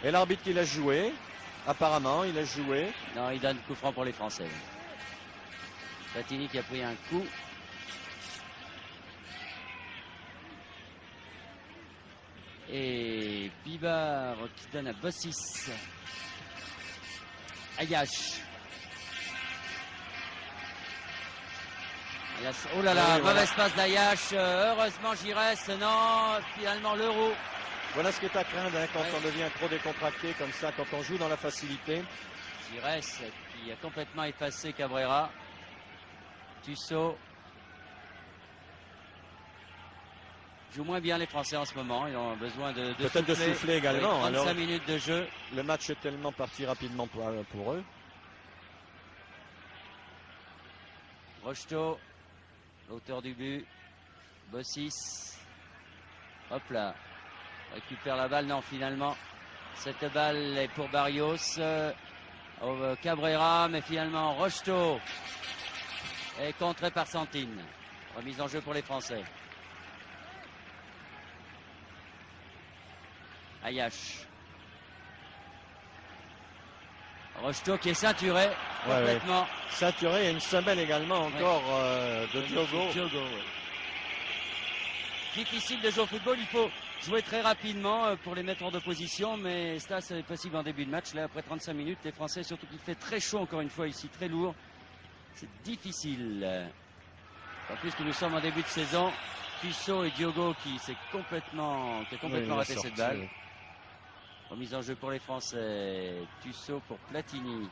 Et l'arbitre qui l'a joué. Apparemment, il a joué. Non, il donne coup franc pour les Français. Platini qui a pris un coup. Et Bibar qui donne à Bossis. Ayash. Oh là là, mauvaise passe d'Ayash. Heureusement Giresse, non, finalement Leroux. Voilà ce qui est à craindre quand on devient trop décontracté comme ça, quand on joue dans la facilité. Giresse qui a complètement effacé Cabrera. Tusso. Jouent moins bien les Français en ce moment. Ils ont besoin de peut-être de souffler également. 35 minutes de jeu. Le match est tellement parti rapidement pour eux. Rocheteau, l'auteur du but. Bossis. Hop là. Récupère la balle. Non, finalement, cette balle est pour Barrios. Cabrera, mais finalement, Rocheteau est contré par Santine. Remise en jeu pour les Français. Ayache. Rocheteau qui est ceinturé complètement. Ceinturé et une semelle également encore de Diogo. Difficile de jouer au football, il faut jouer très rapidement pour les mettre hors de position, mais ça c'est possible en début de match. Là après 35 minutes, les Français, surtout qu'il fait très chaud encore une fois ici, très lourd, c'est difficile. En plus que nous sommes en début de saison, Tussaud et Diogo qui a complètement raté cette balle. Remise en jeu pour les Français. Tussaud pour Platini.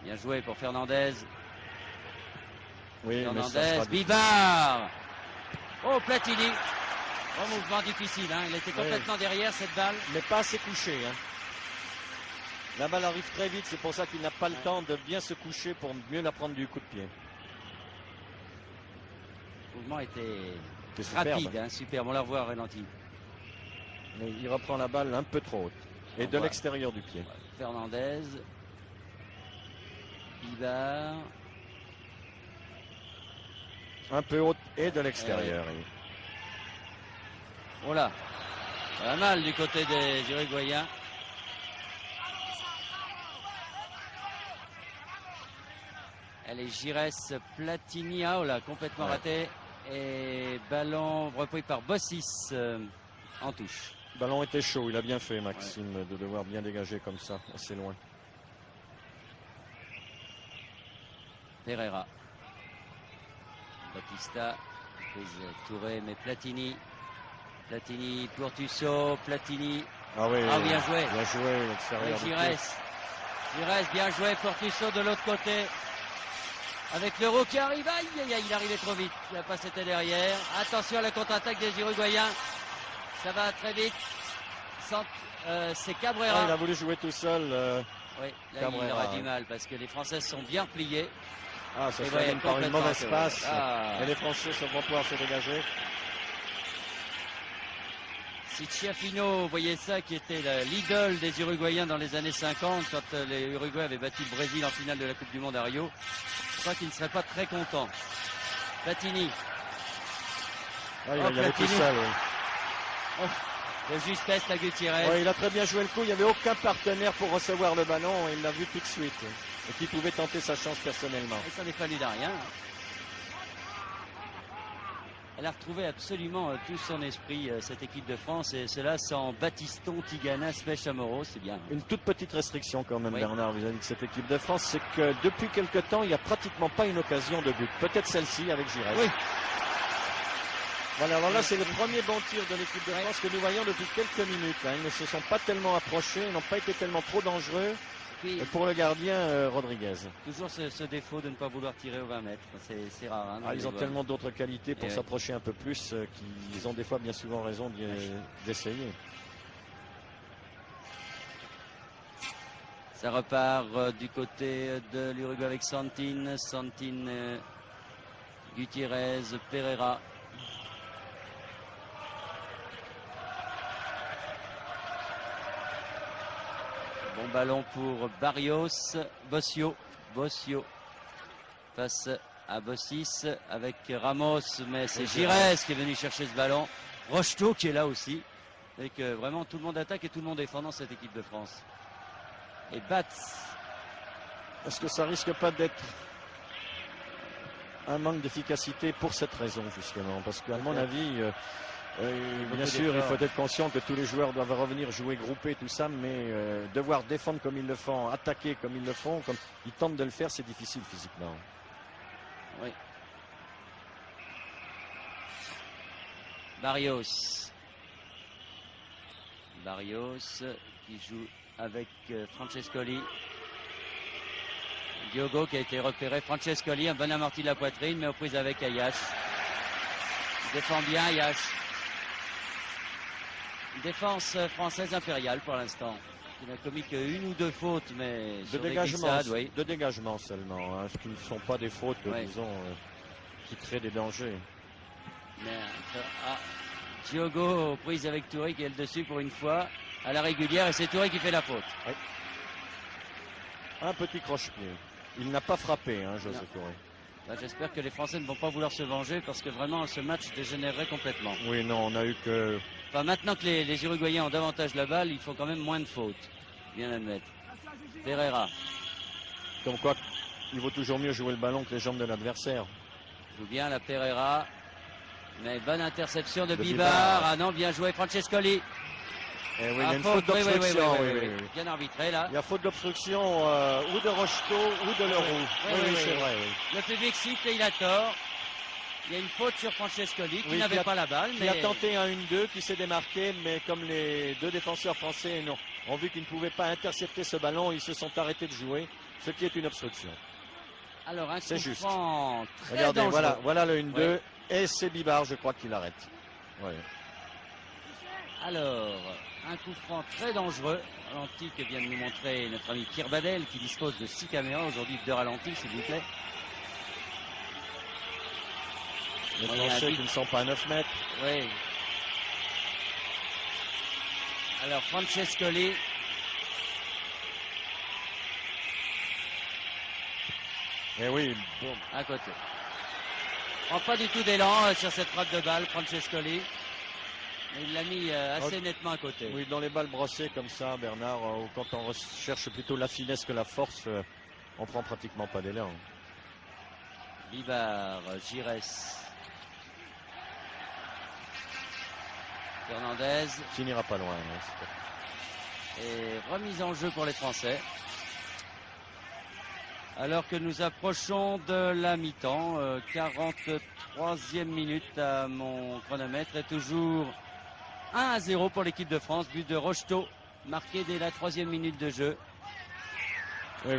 Bien joué pour Fernandez. Oui, Fernandez, Bibard. Oh, Platini. Oh, mouvement difficile. Hein. Il était complètement derrière cette balle. Mais pas assez couché. Hein. La balle arrive très vite. C'est pour ça qu'il n'a pas le temps de bien se coucher pour mieux la prendre du coup de pied. Le mouvement était rapide. Hein, superbe. On la revoit ralenti. Mais il reprend la balle un peu trop haute. Et de l'extérieur du pied. Fernandez. Bibard. Un peu haute et de l'extérieur. Oh là. Pas mal du côté des Uruguayens. Elle est Giresse Platini. Oh là, complètement raté. Et ballon repris par Bossis en touche. Le ballon était chaud, il a bien fait Maxime de devoir bien dégager comme ça, assez loin. Pereira. Batista. Touré, mais Platini. Platini pour Tussaud. Platini. Ah oui, bien joué. Bien joué, l'extérieur. Giresse, bien joué pour Tussaud de l'autre côté. Avec l'Euro qui arrive. Aïe, aïe, aïe, il arrivait trop vite. La passe était derrière. Attention à la contre-attaque des Uruguayens. Ça va très vite. C'est Cabrera. Il a voulu jouer tout seul. Oui, là Cabrera, il aura du mal parce que les Français sont bien pliés. Ça se termine par une mauvaise passe. Et les Français vont pouvoir se dégager. Si Chiafino, vous voyez ça, qui était l'idole des Uruguayens dans les années 50, quand les Uruguayens avaient battu le Brésil en finale de la Coupe du Monde à Rio, je crois qu'il ne serait pas très content. Platini. Il y avait tout seul. De justesse à Gutiérrez. Il a très bien joué le coup. Il n'y avait aucun partenaire pour recevoir le ballon et il l'a vu tout de suite. Et qui pouvait tenter sa chance personnellement. Et ça n'est fallu de rien. Elle a retrouvé absolument tout son esprit, cette équipe de France, et cela sans Battiston, Tigana, Smech, Chamorro, c'est bien. Une toute petite restriction quand même, Bernard, vis-à-vis de cette équipe de France, c'est que depuis quelque temps, il n'y a pratiquement pas une occasion de but. Peut-être celle-ci avec Giresse. Oui. Voilà, alors là, c'est le premier bon tir de l'équipe de France que nous voyons depuis quelques minutes. Ils ne se sont pas tellement approchés, ils n'ont pas été tellement trop dangereux. Et pour le gardien, Rodriguez. Toujours ce défaut de ne pas vouloir tirer aux 20 mètres. C'est rare. Hein, ils ont tellement d'autres qualités pour s'approcher un peu plus qu'ils ont des fois bien souvent raison d'essayer. Ça repart du côté de l'Uruguay avec Santine, Gutiérrez, Pereira. Bon ballon pour Barrios, Bossio face à Bossis avec Ramos, mais c'est Giresse qui est venu chercher ce ballon. Rocheteau qui est là aussi. Et que vraiment tout le monde attaque et tout le monde défend dans cette équipe de France. Et Batz. Est-ce que ça risque pas d'être un manque d'efficacité pour cette raison justement? Parce qu'à mon avis, bien sûr, il faut être conscient que tous les joueurs doivent revenir jouer groupés, tout ça, mais devoir défendre comme ils le font, attaquer comme ils le font, comme ils tentent de le faire, c'est difficile physiquement. Oui. Barrios qui joue avec Francescoli. Diogo qui a été repéré. Francescoli, un bon amorti de la poitrine, mais aux prises avec Ayache. Il défend bien Ayache. Défense française impériale pour l'instant. Il n'a commis qu'une ou deux fautes, mais de dégagement seulement, hein, ce qui ne sont pas des fautes, disons, qui créent des dangers. Diogo aux prises avec Touré qui est le dessus pour une fois à la régulière et c'est Touré qui fait la faute. Oui. Un petit croche-pied. Il n'a pas frappé, hein, José Touré. Bah, j'espère que les Français ne vont pas vouloir se venger parce que vraiment ce match dégénérerait complètement. Oui, non, on a eu que... Enfin, maintenant que les Uruguayens ont davantage la balle, il faut quand même moins de fautes. Bien admettre. Pereira. Comme quoi, il vaut toujours mieux jouer le ballon que les jambes de l'adversaire. Joue bien la Pereira. Mais bonne interception de Bibar. Bibar. Ah non, bien joué Francescoli. Eh oui, il y a une faute d'obstruction. Oui. Bien arbitré là. Il y a faute d'obstruction ou de Rocheteau ou de Leroux. Oui, c'est vrai. Oui. Le public siffle et il a tort. Il y a une faute sur Francescoli qui n'avait pas la balle. Il a tenté un 1-2 qui s'est démarqué, mais comme les deux défenseurs français ont vu qu'ils ne pouvaient pas intercepter ce ballon, ils se sont arrêtés de jouer, ce qui est une obstruction. Alors un c'est coup juste. franc très Regardez, dangereux. voilà le 1-2 Ouais. et c'est Bibar, je crois qu'il arrête. Ouais. Alors, un coup franc très dangereux. Ralenti que vient de nous montrer notre ami Pierre Badel qui dispose de 6 caméras aujourd'hui, 2 ralentis s'il vous plaît. Les Bon, il y a un Français but. qui ne sont pas à 9 mètres. Oui. Alors Francescoli. Eh oui, Bon, à côté. Prend pas du tout d'élan sur cette frappe de balle, Francescoli. Mais il l'a mis assez nettement à côté. oui, dans les balles brossées comme ça, Bernard, quand on recherche plutôt la finesse que la force, on prend pratiquement pas d'élan. Bibar, Gires. Fernandez. Qui n'ira pas loin. Hein, Et remise en jeu pour les Français. Alors que nous approchons de la mi-temps, 43e minute à mon chronomètre et toujours 1-0 pour l'équipe de France. But de Rocheteau, marqué dès la 3e minute de jeu. oui.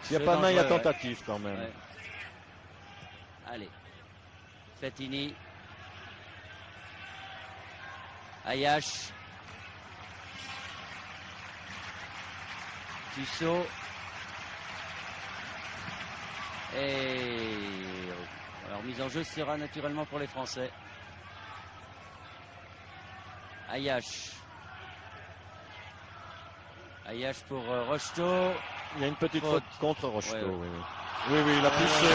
S'il n'y a Jeu pas de main, il y a dangereux, tentative quand même. Ouais. Allez. Fatini. Ayash. Tissot. Et alors mise en jeu sera naturellement pour les Français. Ayash. Ayash pour Rocheteau. Il y a une petite faute contre Rocheteau. Ouais. Oui, il a poussé.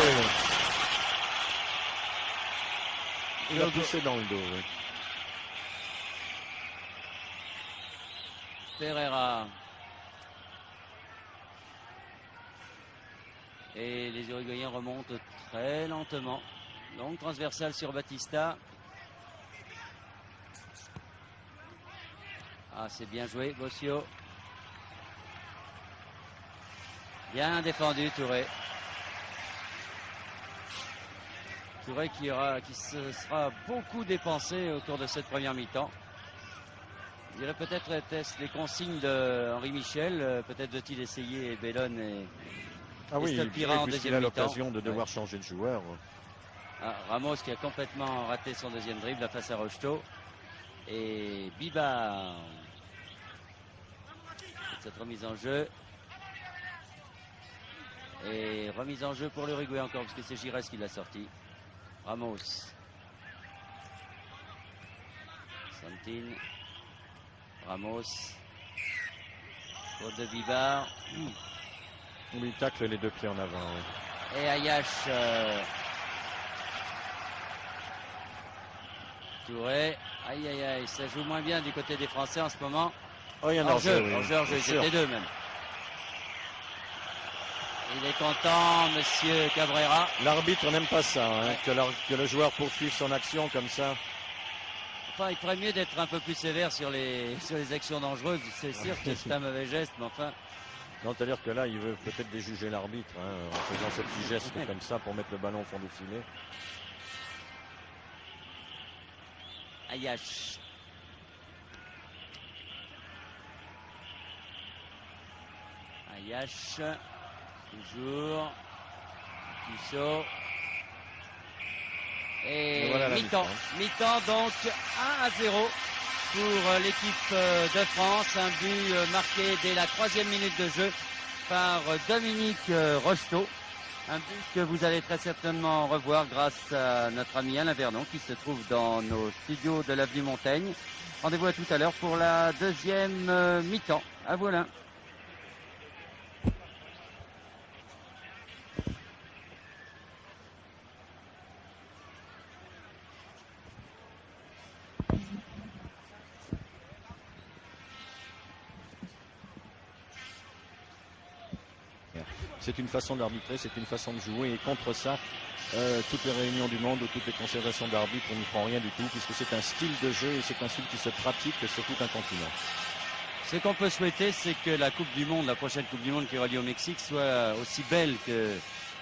Il a poussé dans le dos. Oui. Pereira. Et les Uruguayens remontent très lentement. Donc transversale sur Batista. Ah, c'est bien joué, Bossio. Bien défendu, Touré. Touré qui se sera beaucoup dépensé au cours de cette première mi-temps. Il y aurait peut-être les consignes de Henri Michel. Peut-être veut-il essayer Bellone et... Ah oui, Stolpira en puisqu'il deuxième a mi-temps. l'occasion de devoir changer de joueur. Ah, Ramos qui a complètement raté son deuxième dribble face à Rocheteau. Et Bibar. Cette remise en jeu. Et remise en jeu pour l'Uruguay encore, parce que c'est Gires qui l'a sorti. Ramos. Santin. Ramos. Faute de Bibar. Oui, il tacle les deux pieds en avant. Oui. Et Ayash. Touré. Aïe, ça joue moins bien du côté des Français en ce moment. Oh, il y a un hors-jeu, hors-jeu. c'était deux même. Il est content, monsieur Cabrera. L'arbitre n'aime pas ça, hein, que le joueur poursuive son action comme ça. Enfin, il ferait mieux d'être un peu plus sévère sur les actions dangereuses. C'est sûr que c'est un mauvais geste, mais enfin. Non, c'est-à-dire que là, il veut peut-être déjuger l'arbitre en faisant ce petit geste comme ça pour mettre le ballon au fond du filet. Ayash. Ayash. Toujours. Tissot. Et voilà la mi-temps. Mi-temps, donc 1-0 pour l'équipe de France. Un but marqué dès la 3e minute de jeu par Dominique Rocheteau. Un but que vous allez très certainement revoir grâce à notre ami Alain Vernon qui se trouve dans nos studios de l'avenue Montaigne. Rendez-vous à tout à l'heure pour la deuxième mi-temps. À vous Alain. C'est une façon d'arbitrer, c'est une façon de jouer, et contre ça, toutes les réunions du monde ou toutes les considérations d'arbitre n'y feront rien du tout, puisque c'est un style de jeu et c'est un style qui se pratique sur tout un continent. Ce qu'on peut souhaiter, c'est que la Coupe du Monde, la prochaine Coupe du Monde qui aura lieu au Mexique, soit aussi belle que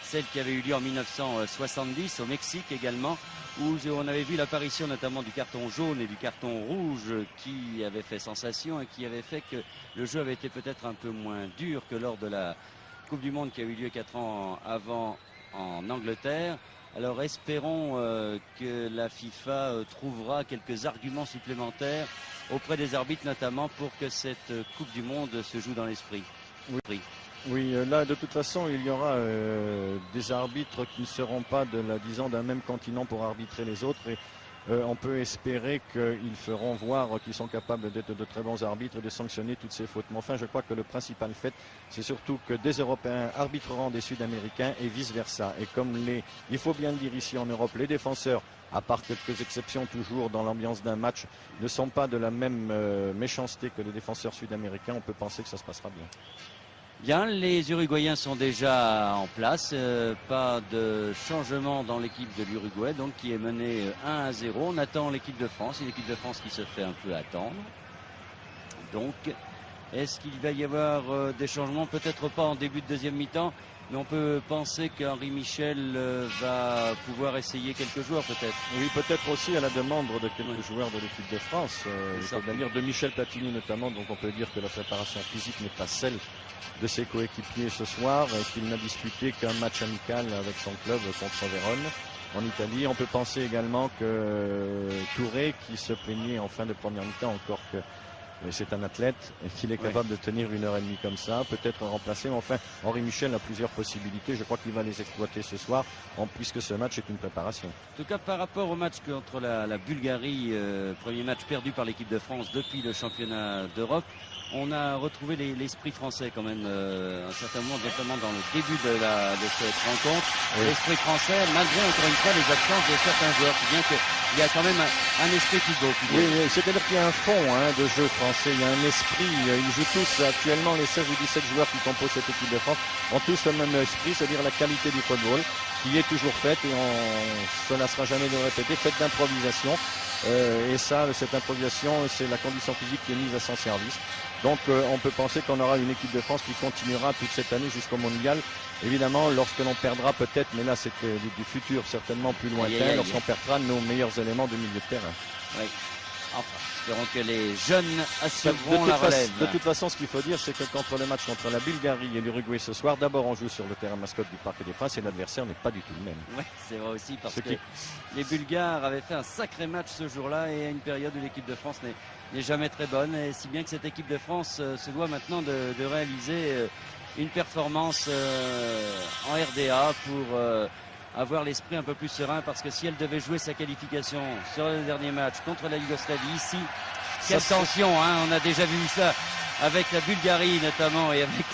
celle qui avait eu lieu en 1970 au Mexique également, où on avait vu l'apparition notamment du carton jaune et du carton rouge qui avait fait sensation et qui avait fait que le jeu avait été peut-être un peu moins dur que lors de la Coupe du Monde qui a eu lieu 4 ans avant en Angleterre. Alors espérons que la FIFA trouvera quelques arguments supplémentaires auprès des arbitres notamment pour que cette Coupe du Monde se joue dans l'esprit. Oui, là de toute façon il y aura des arbitres qui ne seront pas disons d'un même continent pour arbitrer les autres, et on peut espérer qu'ils feront voir qu'ils sont capables d'être de très bons arbitres et de sanctionner toutes ces fautes. Mais enfin, je crois que le principal fait, c'est surtout que des Européens arbitreront des Sud-Américains et vice-versa. Et comme il faut bien le dire ici en Europe, les défenseurs, à part quelques exceptions toujours dans l'ambiance d'un match, ne sont pas de la même méchanceté que les défenseurs sud-américains, on peut penser que ça se passera bien. Bien, les Uruguayens sont déjà en place, pas de changement dans l'équipe de l'Uruguay, donc qui est menée 1-0. On attend l'équipe de France, une équipe de France qui se fait un peu attendre. Donc, est-ce qu'il va y avoir des changements? Peut-être pas en début de deuxième mi-temps, mais on peut penser qu'Henri Michel va pouvoir essayer quelques joueurs peut-être. Oui, peut-être aussi à la demande de quelques joueurs de l'équipe de France, c'est-à-dire de Michel Platini notamment, donc on peut dire que la préparation physique n'est pas celle de ses coéquipiers ce soir, qu'il n'a disputé qu'un match amical avec son club contre Vérone en Italie. On peut penser également que Touré, qui se plaignait en fin de première mi-temps encore que c'est un athlète et qu'il est capable de tenir 1h30 comme ça, peut-être remplacé. Mais enfin, Henri Michel a plusieurs possibilités. Je crois qu'il va les exploiter ce soir, puisque ce match est une préparation. En tout cas, par rapport au match contre la Bulgarie, premier match perdu par l'équipe de France depuis le championnat d'Europe, on a retrouvé l'esprit français quand même, un certain moment, notamment dans le début de cette rencontre. Oui. L'esprit français, malgré encore une fois les absences de certains joueurs, c'est bien qu'il y a quand même un esprit football. Oui, c'est-à-dire qu'il y a un fond de jeu français, il y a un esprit, ils jouent tous actuellement, les 16 ou 17 joueurs qui composent cette équipe de France ont tous le même esprit, c'est-à-dire la qualité du football qui est toujours faite, et ça ne sera jamais de répéter, faite d'improvisation. Et ça, cette improvisation, c'est la condition physique qui est mise à son service. Donc on peut penser qu'on aura une équipe de France qui continuera toute cette année jusqu'au mondial. Évidemment, lorsque l'on perdra peut-être, mais là c'est du futur certainement plus lointain, lorsqu'on perdra nos meilleurs éléments de milieu de terrain. Oui. Enfin, espérons que les jeunes assureront la relève. De toute façon, ce qu'il faut dire, c'est que contre le match contre la Bulgarie et l'Uruguay ce soir, d'abord on joue sur le terrain mascotte du Parc des Princes et l'adversaire n'est pas du tout le même. Oui, c'est vrai aussi, parce que les Bulgares avaient fait un sacré match ce jour-là, et à une période où l'équipe de France n'est jamais très bonne, et si bien que cette équipe de France se doit maintenant de réaliser une performance en RDA pour avoir l'esprit un peu plus serein, parce que si elle devait jouer sa qualification sur le dernier match contre la Yougoslavie ici, quelle tension, hein, on a déjà vu ça avec la Bulgarie notamment et avec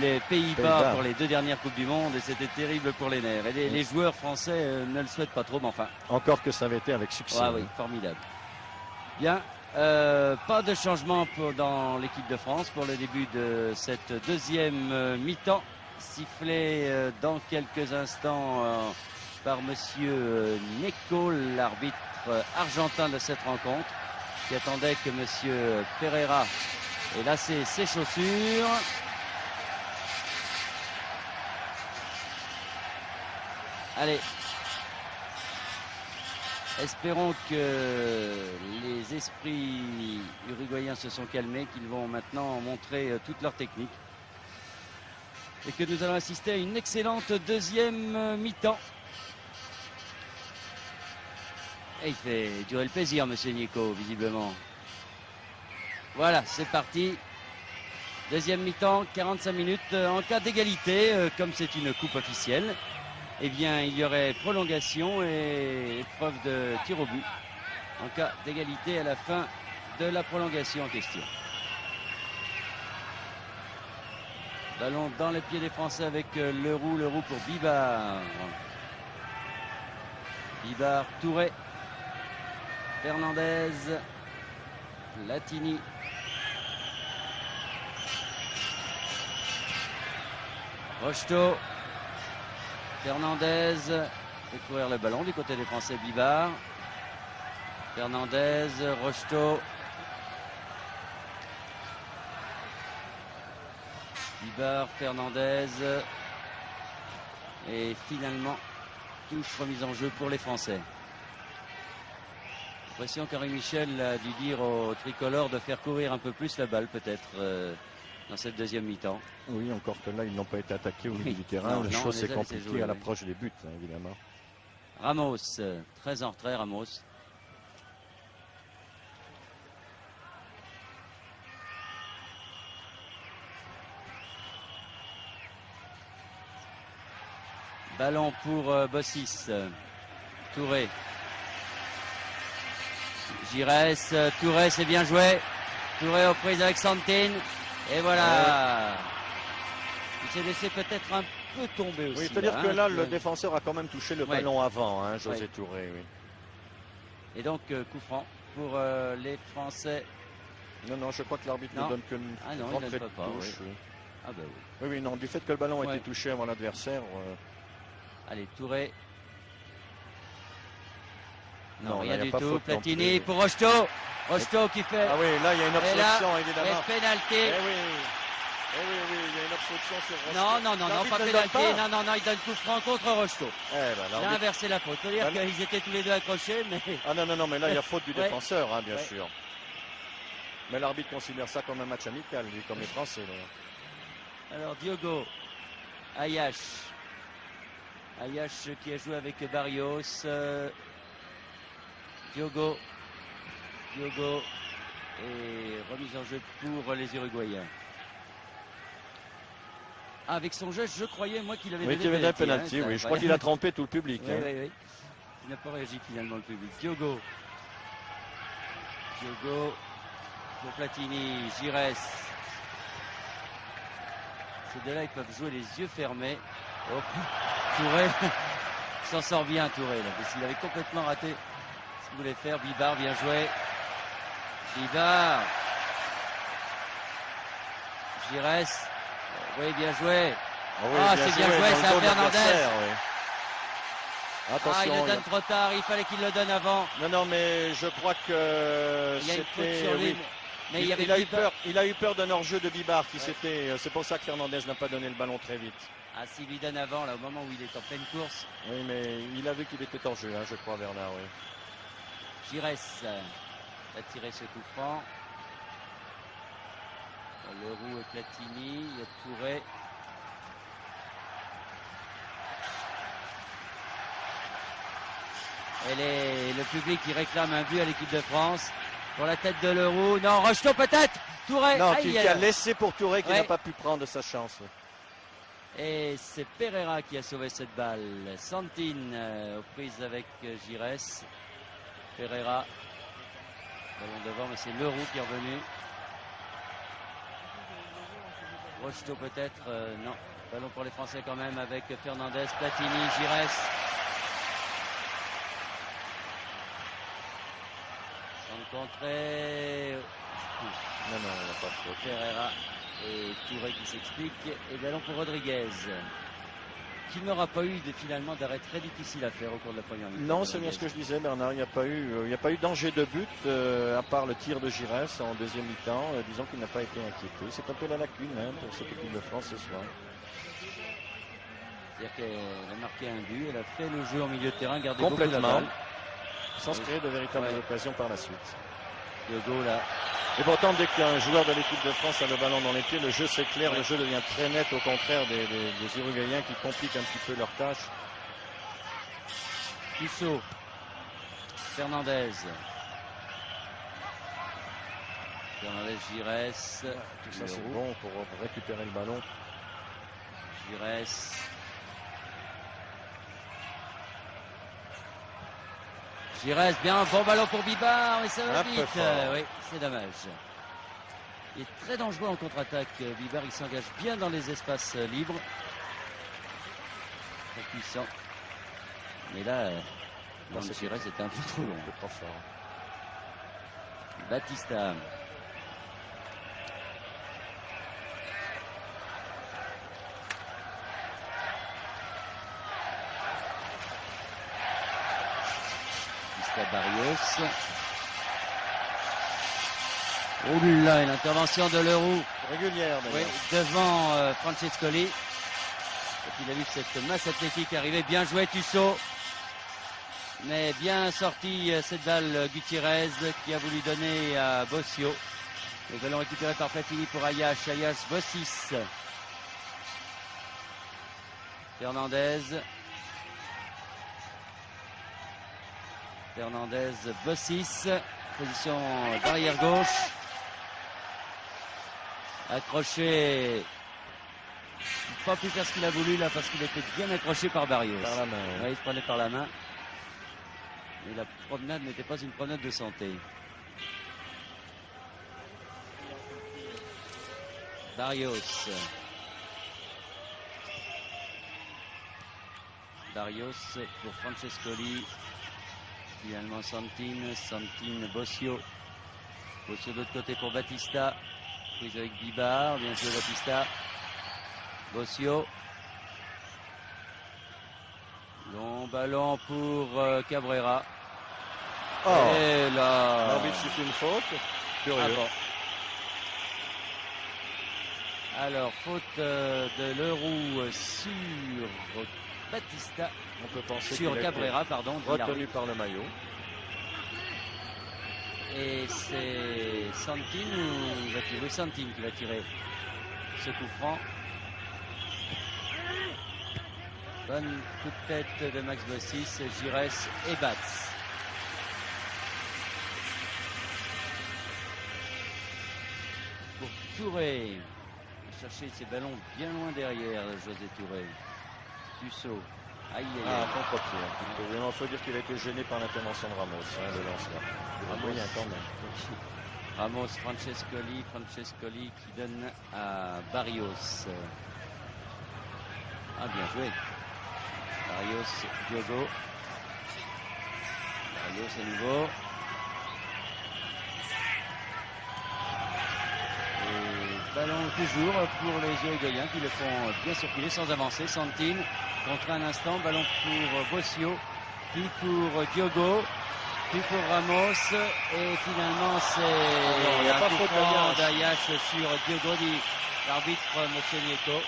les Pays-Bas pour les 2 dernières Coupes du Monde, et c'était terrible pour les nerfs. Et les joueurs français ne le souhaitent pas trop, mais enfin. Encore que ça avait été avec succès. Ah oui, formidable. Bien, pas de changement dans l'équipe de France pour le début de cette deuxième mi-temps. Sifflé dans quelques instants par monsieur Neko, l'arbitre argentin de cette rencontre, qui attendait que monsieur Pereira ait lassé ses chaussures. Allez, espérons que les esprits uruguayens se sont calmés, qu'ils vont maintenant montrer toute leur technique, et que nous allons assister à une excellente deuxième mi-temps. Et il fait durer le plaisir, monsieur Nico, visiblement. Voilà, c'est parti. Deuxième mi-temps, 45 minutes. En cas d'égalité, comme c'est une coupe officielle, eh bien, il y aurait prolongation et épreuve de tir au but. En cas d'égalité à la fin de la prolongation en question. Ballon dans les pieds des Français avec Leroux pour Bibard. Bibard, Touré, Fernandez, Platini. Rocheteau, Fernandez, fait courir le ballon du côté des Français, Bibard. Fernandez, Rocheteau. Bibard, Fernandez. Et finalement, touche remise en jeu pour les Français. J'ai l'impression qu'Henri Michel a dû dire aux tricolores de faire courir un peu plus la balle peut-être dans cette deuxième mi-temps. Oui, encore que là, ils n'ont pas été attaqués au milieu Oui. du terrain. Non, La non, chose s'est les a laissés compliquée jouer, à oui. l'approche des buts, hein, évidemment. Ramos, très en retrait Ramos. Ballon pour Bossis. Touré. Giresse, Touré, c'est bien joué. Touré aux prises avec Santine. Et voilà. Il s'est laissé peut-être un peu tomber aussi. Oui, c'est-à-dire que là, le Ouais. défenseur a quand même touché le Ouais. ballon avant, hein, José Ouais. Touré. Oui. Et donc, coup franc pour les Français. Non, non, je crois que l'arbitre Non. ne donne qu'une Ah non, il rentrée donne de pas, touche. oui. Oui. Ah bah oui. Oui, oui, non, du fait que le ballon a Ouais. été touché avant l'adversaire. Allez, Touré. Non, Non, là, rien y a du pas tout. faute non Platini plus. pour Rocheteau. Rocheteau qui fait. Ah oui, là, il y a une Et là, obstruction, évidemment. pénalty. Eh oui. Eh oui, oui, il y a une obstruction sur Rocheteau. Non, non, non, non, L'arbitre pas ne le donne pénalty. pas. Non, non, non, il donne coup franc contre Rocheteau. Eh ben, Il a l'arbitre- inversé la faute. Faut dire Ben, qu'ils étaient tous les deux accrochés, mais. Ah non, non, non, mais là, il y a faute du Ouais. défenseur, hein, bien Ouais. sûr. Mais l'arbitre considère ça comme un match amical, lui, comme les Français. Là. Alors, Diogo. Ayash. Ayash qui a joué avec Barrios. Diogo. Diogo. Et remise en jeu pour les Uruguayens. Ah, avec son geste, je croyais, moi, qu'il avait Oui, donné il y avait un penalty, penalty, hein, oui. ça, Je crois qu'il a trompé tout le public. Oui, hein. oui, oui. Il n'a pas réagi finalement le public. Diogo. Diogo pour Platini. Giresse. Ces deux-là, ils peuvent jouer les yeux fermés. Oh, Touré s'en sort bien, Touré, là, parce qu'il avait complètement raté ce qu'il voulait faire. Bibard, bien joué. Bibard. Giresse. Oui, bien joué. oui, Ah, c'est bien joué, dans le c'est à dos de Fernandez. l'adversaire, oui. Ah, Attention. il le donne trop tard, il fallait qu'il le donne avant. Non, non, mais je crois que Il y a une faute c'était. sur lui. Oui. Mais Il, avait il a eu Bibard. peur, il a eu peur d'un hors-jeu de Bibard qui Ouais. s'était. C'est pour ça que Fernandez n'a pas donné le ballon très vite. Ah, s'il lui donne avant, là, au moment où il est en pleine course. Oui, mais il a vu qu'il était en jeu, hein, je crois, Bernard. Oui. Giresse va tirer ce coup franc. Leroux et Platini, il y a Touré. Et le public qui réclame un but à l'équipe de France. Pour la tête de Leroux. Non, Rocheteau peut-être. Touré. Non, Aïe, qui aïe, a aïe. laissé pour Touré qui Ouais. n'a pas pu prendre sa chance. Et c'est Pereira qui a sauvé cette balle. Santine aux prises avec Giresse. Pereira. Ballon devant, mais c'est Leroux qui est revenu. Rocheteau peut-être, non. Ballon pour les Français quand même avec Fernandez, Platini, Giresse. Sans contrer. Non, non, il n'a pas de faute. Pereira et Touré qui s'explique. Et ballon pour Rodriguez. Qui n'aura pas eu finalement d'arrêt très difficile à faire au cours de la première mi-temps. Non, c'est bien ce que je disais, Bernard. Il n'y a pas eu danger de but, à part le tir de Giresse en deuxième mi-temps. Disons qu'il n'a pas été inquiété. C'est un peu la lacune hein, pour cette équipe de France ce soir. C'est-à-dire qu'elle a marqué un but, elle a fait le jeu en milieu de terrain, gardé beaucoup la Complètement. balle. Sans se créer de véritables Ouais. occasions par la suite. Diogo là. Et pourtant, dès qu'un joueur de l'équipe de France a le ballon dans les pieds, le jeu s'éclaire, le jeu devient très net, au contraire des Uruguayens qui compliquent un petit peu leur tâche. Tissot. Fernandez. Fernandez, Giresse. Tout ça c'est bon pour récupérer le ballon. Giresse. Giresse, bien, bon ballon pour Bibard, mais ça va vite. Oui, c'est dommage. Il est très dangereux en contre-attaque. Bibard, il s'engage bien dans les espaces libres. Très puissant. Mais là, Giresse était un peu trop long. Trop fort. Batista. Barrios. Oula, une intervention de Leroux. Régulière, oui, devant Francescoli. Il a vu cette masse athlétique arriver. Bien joué, Tussaud. Mais bien sorti cette balle, Gutiérrez qui a voulu donner à Bossio. Le ballon récupéré par Platini pour Ayash. Ayash, Bossis. Fernandez. Fernandez, Bossis, position d'arrière gauche. Accroché. Il n'a pas pu faire ce qu'il a voulu là parce qu'il était bien accroché par Barrios. Par la main. Oui, il se prenait par la main. Et la promenade n'était pas une promenade de santé. Barrios. Barrios pour Francescoli. Finalement Santine, Bossio. Bossio de l'autre côté pour Batista. Prise avec Bibard, bien joué Batista. Bossio. Long ballon pour Cabrera. Oh. Et là. L'arbitre siffle une faute. Curieux. Ah bon. Alors, faute de Leroux sur Batista. On peut penser sur Cabrera, pardon. Retenu par le maillot. Et c'est Santine ou va tirer Santine qui va tirer ce coup franc. Bonne coup de tête de Max Bossis, Giresse et Batz. Pour Touré. Chercher ses ballons bien loin derrière, José Touré. Tussaud. Aïe, aïe, aïe. Contre-pied. Il faut dire qu'il a été gêné par l'intervention de Ramos, le lanceur. Ramos, quand même. Ramos, Francescoli qui donne à Barrios. Ah, bien joué. Barrios, Diogo. Barrios à nouveau. Ballon toujours pour les Uruguayens qui le font bien circuler sans avancer. Santine contre un instant. Ballon pour Bossio, puis pour Diogo, puis pour Ramos. Et finalement, c'est un coup franc d'Ayash sur Diogo, dit l'arbitre Monsieur Nieto.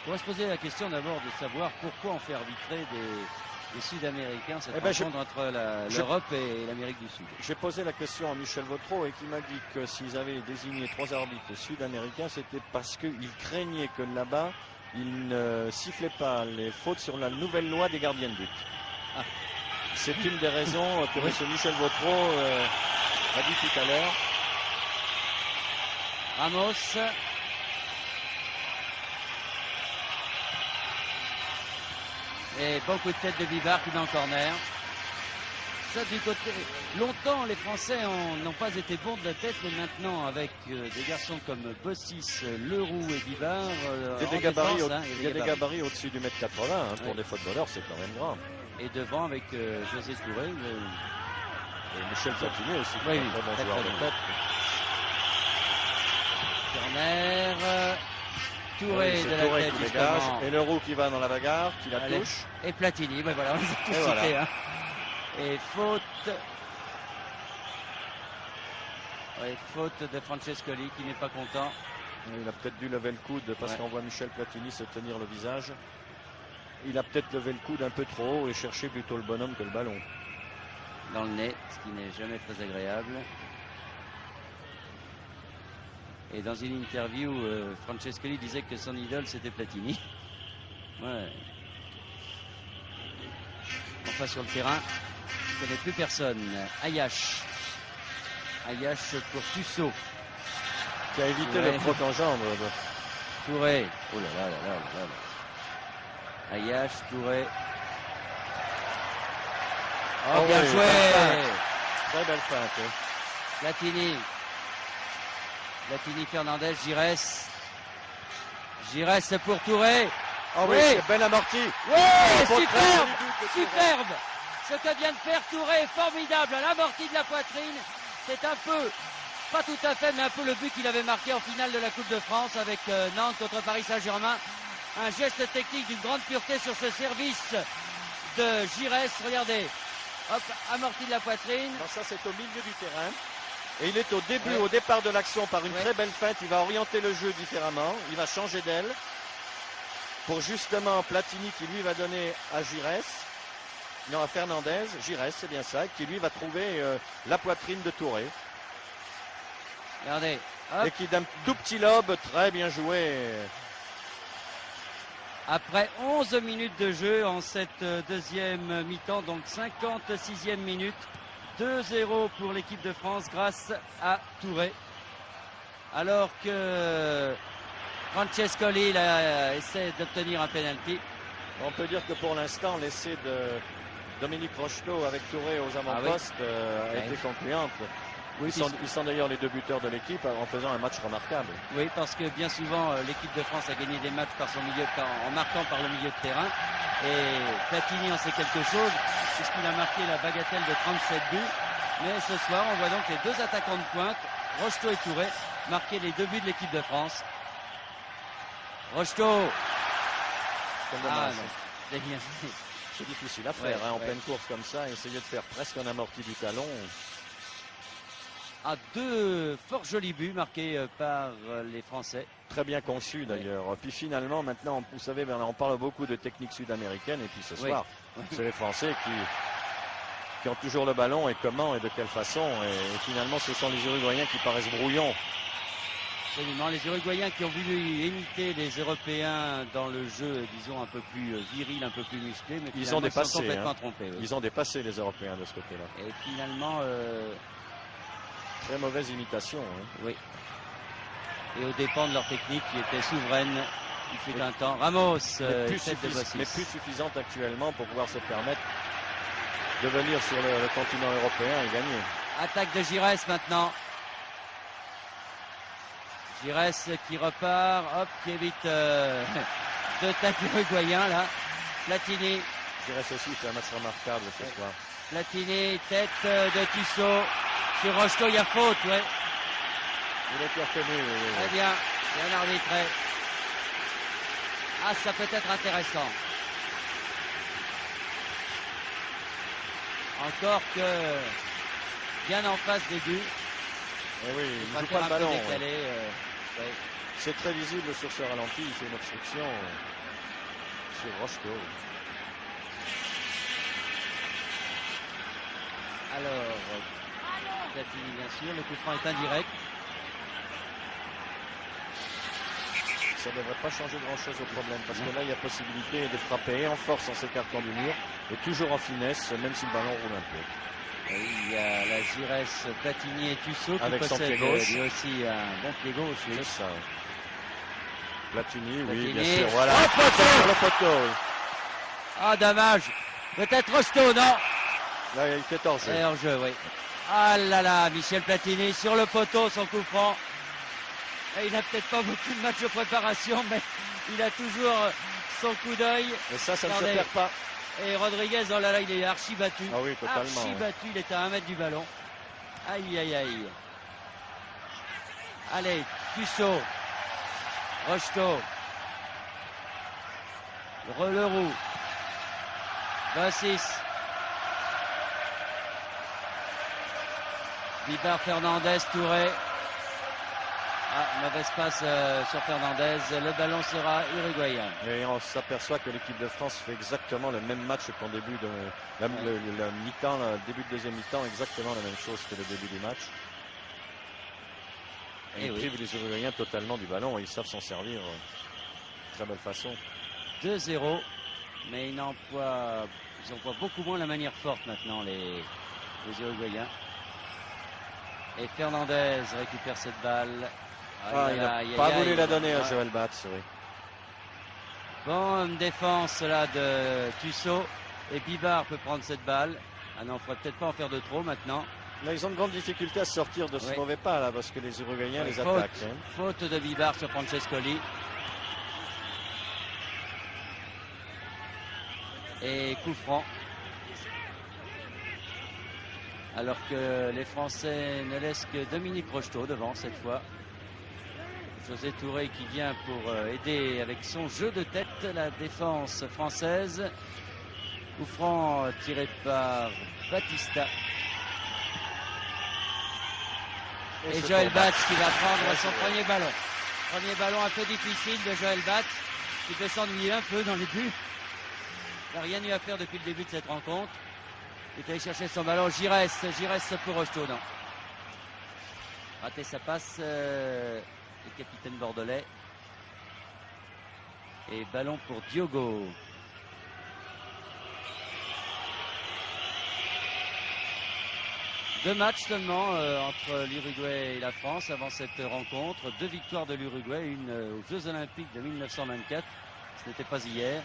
On va se poser la question d'abord de savoir pourquoi on fait arbitrer des Sud-Américains, cette rencontre entre l'Europe et l'Amérique du Sud. J'ai posé la question à Michel Vautreau et qui m'a dit que s'ils avaient désigné 3 arbitres sud-américains, c'était parce qu'ils craignaient que là-bas, ils ne sifflaient pas les fautes sur la nouvelle loi des gardiens de but. Ah. C'est une des raisons que M. Michel Vautreau a dit tout à l'heure. Ramos. Et bon coup de tête de Bibard qui met en corner. Ça du côté. Longtemps les Français n'ont pas été bons de la tête, mais maintenant avec des garçons comme Bossis, Leroux et Bibard. Il y a des gabarits au-dessus du mètre 80 pour des footballeurs, c'est quand même grave. Et devant avec José Touré. Et Michel Platini aussi. Oui, très bon joueur de tête. Corner. Touré de la tête, qui dégage, et Leroux qui va dans la bagarre, qui la touche. Et Platini, ben voilà, on les a tous cités. Voilà. Hein. Et faute. Ouais, faute de Francescoli qui n'est pas content. Il a peut-être dû lever le coude parce qu'on voit Michel Platini se tenir le visage. Il a peut-être levé le coude un peu trop haut et cherché plutôt le bonhomme que le ballon. Dans le nez, ce qui n'est jamais très agréable. Et dans une interview, Francescoli disait que son idole c'était Platini. Ouais. fois sur le terrain. Il n'y avait plus personne. Ayash. Ayash pour Tussaud. Qui a évité Ouais. le croc en jambe. Touré. Oh là là là là là là. Ayash, Touré. Oh, Oh bien oui, joué. Très belle feinte. Hein. Platini. Platini, Fernandez, Giresse. Giresse pour Touré. Oh oui, Oui. c'est bien amorti. Ouais, Bon, superbe, très superbe. Ce que vient de faire Touré est formidable. L'amorti de la poitrine, c'est un peu, pas tout à fait, mais un peu le but qu'il avait marqué en finale de la Coupe de France avec Nantes contre Paris Saint-Germain. Un geste technique d'une grande pureté sur ce service de Giresse. Regardez, hop, amorti de la poitrine. Alors ça, c'est au milieu du terrain. Et il est au début, Ouais. au départ de l'action par une Ouais. très belle feinte. Il va orienter le jeu différemment. Il va changer d'aile. Pour justement Platini qui lui va donner à Giresse. Non, à Fernandez. Giresse, c'est bien ça. Qui lui va trouver la poitrine de Touré. Regardez, hop. Et qui d'un tout petit lobe, très bien joué. Après 11 minutes de jeu en cette deuxième mi-temps, donc 56e minute, 2-0 pour l'équipe de France grâce à Touré. Alors que Francescoli essaie d'obtenir un penalty. On peut dire que pour l'instant, l'essai de Dominique Rocheteau avec Touré aux avant-postes a Ouais. été concluante. Oui, Ils sont d'ailleurs les deux buteurs de l'équipe en faisant un match remarquable. oui, parce que bien souvent l'équipe de France a gagné des matchs par son en marquant par le milieu de terrain. Et Platini en sait quelque chose puisqu'il a marqué la bagatelle de 37 buts. Mais ce soir, on voit donc les deux attaquants de pointe, Rocheteau et Touré, marquer les deux buts de l'équipe de France. Rocheteau. Quel Ah dommage. non, c'est bien. C'est difficile à faire Ouais, en ouais. pleine course comme ça, essayer de faire presque un amorti du talon. À deux fort jolis buts marqués par les Français. Très bien conçu d'ailleurs. Puis finalement, maintenant, vous savez, Bernard, on parle beaucoup de technique sud-américaine. Et puis ce Oui. soir, c'est les Français qui ont toujours le ballon et comment et de quelle façon. Et finalement, ce sont les Uruguayens qui paraissent brouillons. Absolument. Les Uruguayens qui ont voulu imiter les Européens dans le jeu, disons, un peu plus viril, un peu plus musclé. Mais Ils finalement, ont dépassé, sont complètement hein. trompés. Oui. Ils ont dépassé les Européens de ce côté-là. Et finalement, Très mauvaise imitation. Hein. oui. Et aux dépens de leur technique qui était souveraine, il fut un temps. Ramos, Mais plus, tête de Bossis. mais plus suffisante actuellement pour pouvoir se permettre de venir sur le continent européen et gagner. Attaque de Giresse maintenant. Giresse qui repart, hop, qui évite deux têtes uruguayens là. Platini, Je reste aussi, c'est un match remarquable ce soir. Platini, tête de Tussaud. Sur Rocheteau, il y a faute, ouais. Il a été retenu. Très bien, bien arbitré. Ah, ça peut être intéressant. Encore que bien en face des buts. Eh oui, il ne joue Faire pas le un peu ballon. décalé, ouais. C'est très visible sur ce ralenti. Il fait une obstruction sur Rocheteau. Alors, Platini bien sûr, le coup franc est indirect. Ça ne devrait pas changer grand-chose au problème parce que là, il y a possibilité de frapper et en force en s'écartant du mur et toujours en finesse, même si le ballon roule un peu. Et il y a la Giresse, Platini et Tussaud qui Avec son possèdent pied gauche. lui aussi un bon pied gauche. Oui. C'est ça. Platini, oui, Platini. bien sûr. Voilà. Oh, poteau Sur le poteau. Oui. Ah, dommage. Peut-être Rocheteau, non? Là, il était hors jeu. Et en jeu, oui. Ah là là, Michel Platini sur le poteau, son coup franc. Et il n'a peut-être pas beaucoup de matchs de préparation, mais il a toujours son coup d'œil. Et ça ne se Regardez. perd pas. Et Rodriguez, oh là là, il est archi battu. Ah oui, totalement. Archi battu, il était à 1 mètre du ballon. Aïe, aïe, aïe. Allez, Tussaud. Rocheteau. Leroux. Bossis. Bibar, Fernandez, Touré. Ah, mauvaise passe sur Fernandez. Le ballon sera uruguayen. Et on s'aperçoit que l'équipe de France fait exactement le même match qu'en début de la mi-temps, le début de deuxième mi-temps, exactement la même chose que le début du match. Et Eh ils oui. privent les Uruguayens totalement du ballon et ils savent s'en servir de très belle façon. 2-0. Mais il n'emploie Ils en voient beaucoup moins la manière forte maintenant, les Uruguayens. Et Fernandez récupère cette balle. Il n'a pas voulu la donner à Joël Batz. Oui. Bonne défense là de Tussaud. Et Bibard peut prendre cette balle. Ah non, il ne faudrait peut-être pas en faire de trop maintenant. Là, ils ont de grandes difficultés à sortir de ce mauvais pas là, parce que les Uruguayens les attaquent. Faute de Bibard sur Francescoli. Et coup franc. Alors que les Français ne laissent que Dominique Rocheteau devant cette fois. José Touré qui vient pour aider avec son jeu de tête la défense française. Coup franc tiré par Batista. Et Joël Batz qui va prendre son premier ballon. Premier ballon un peu difficile de Joël Batz qui peut s'ennuyer un peu dans les buts. Il n'a rien eu à faire depuis le début de cette rencontre. Il est allé chercher son ballon. Giresse pour Rocheteau, non. Raté sa passe, le capitaine bordelais. Et ballon pour Diogo. Deux matchs seulement entre l'Uruguay et la France avant cette rencontre. 2 victoires de l'Uruguay, une aux Jeux Olympiques de 1924. Ce n'était pas hier.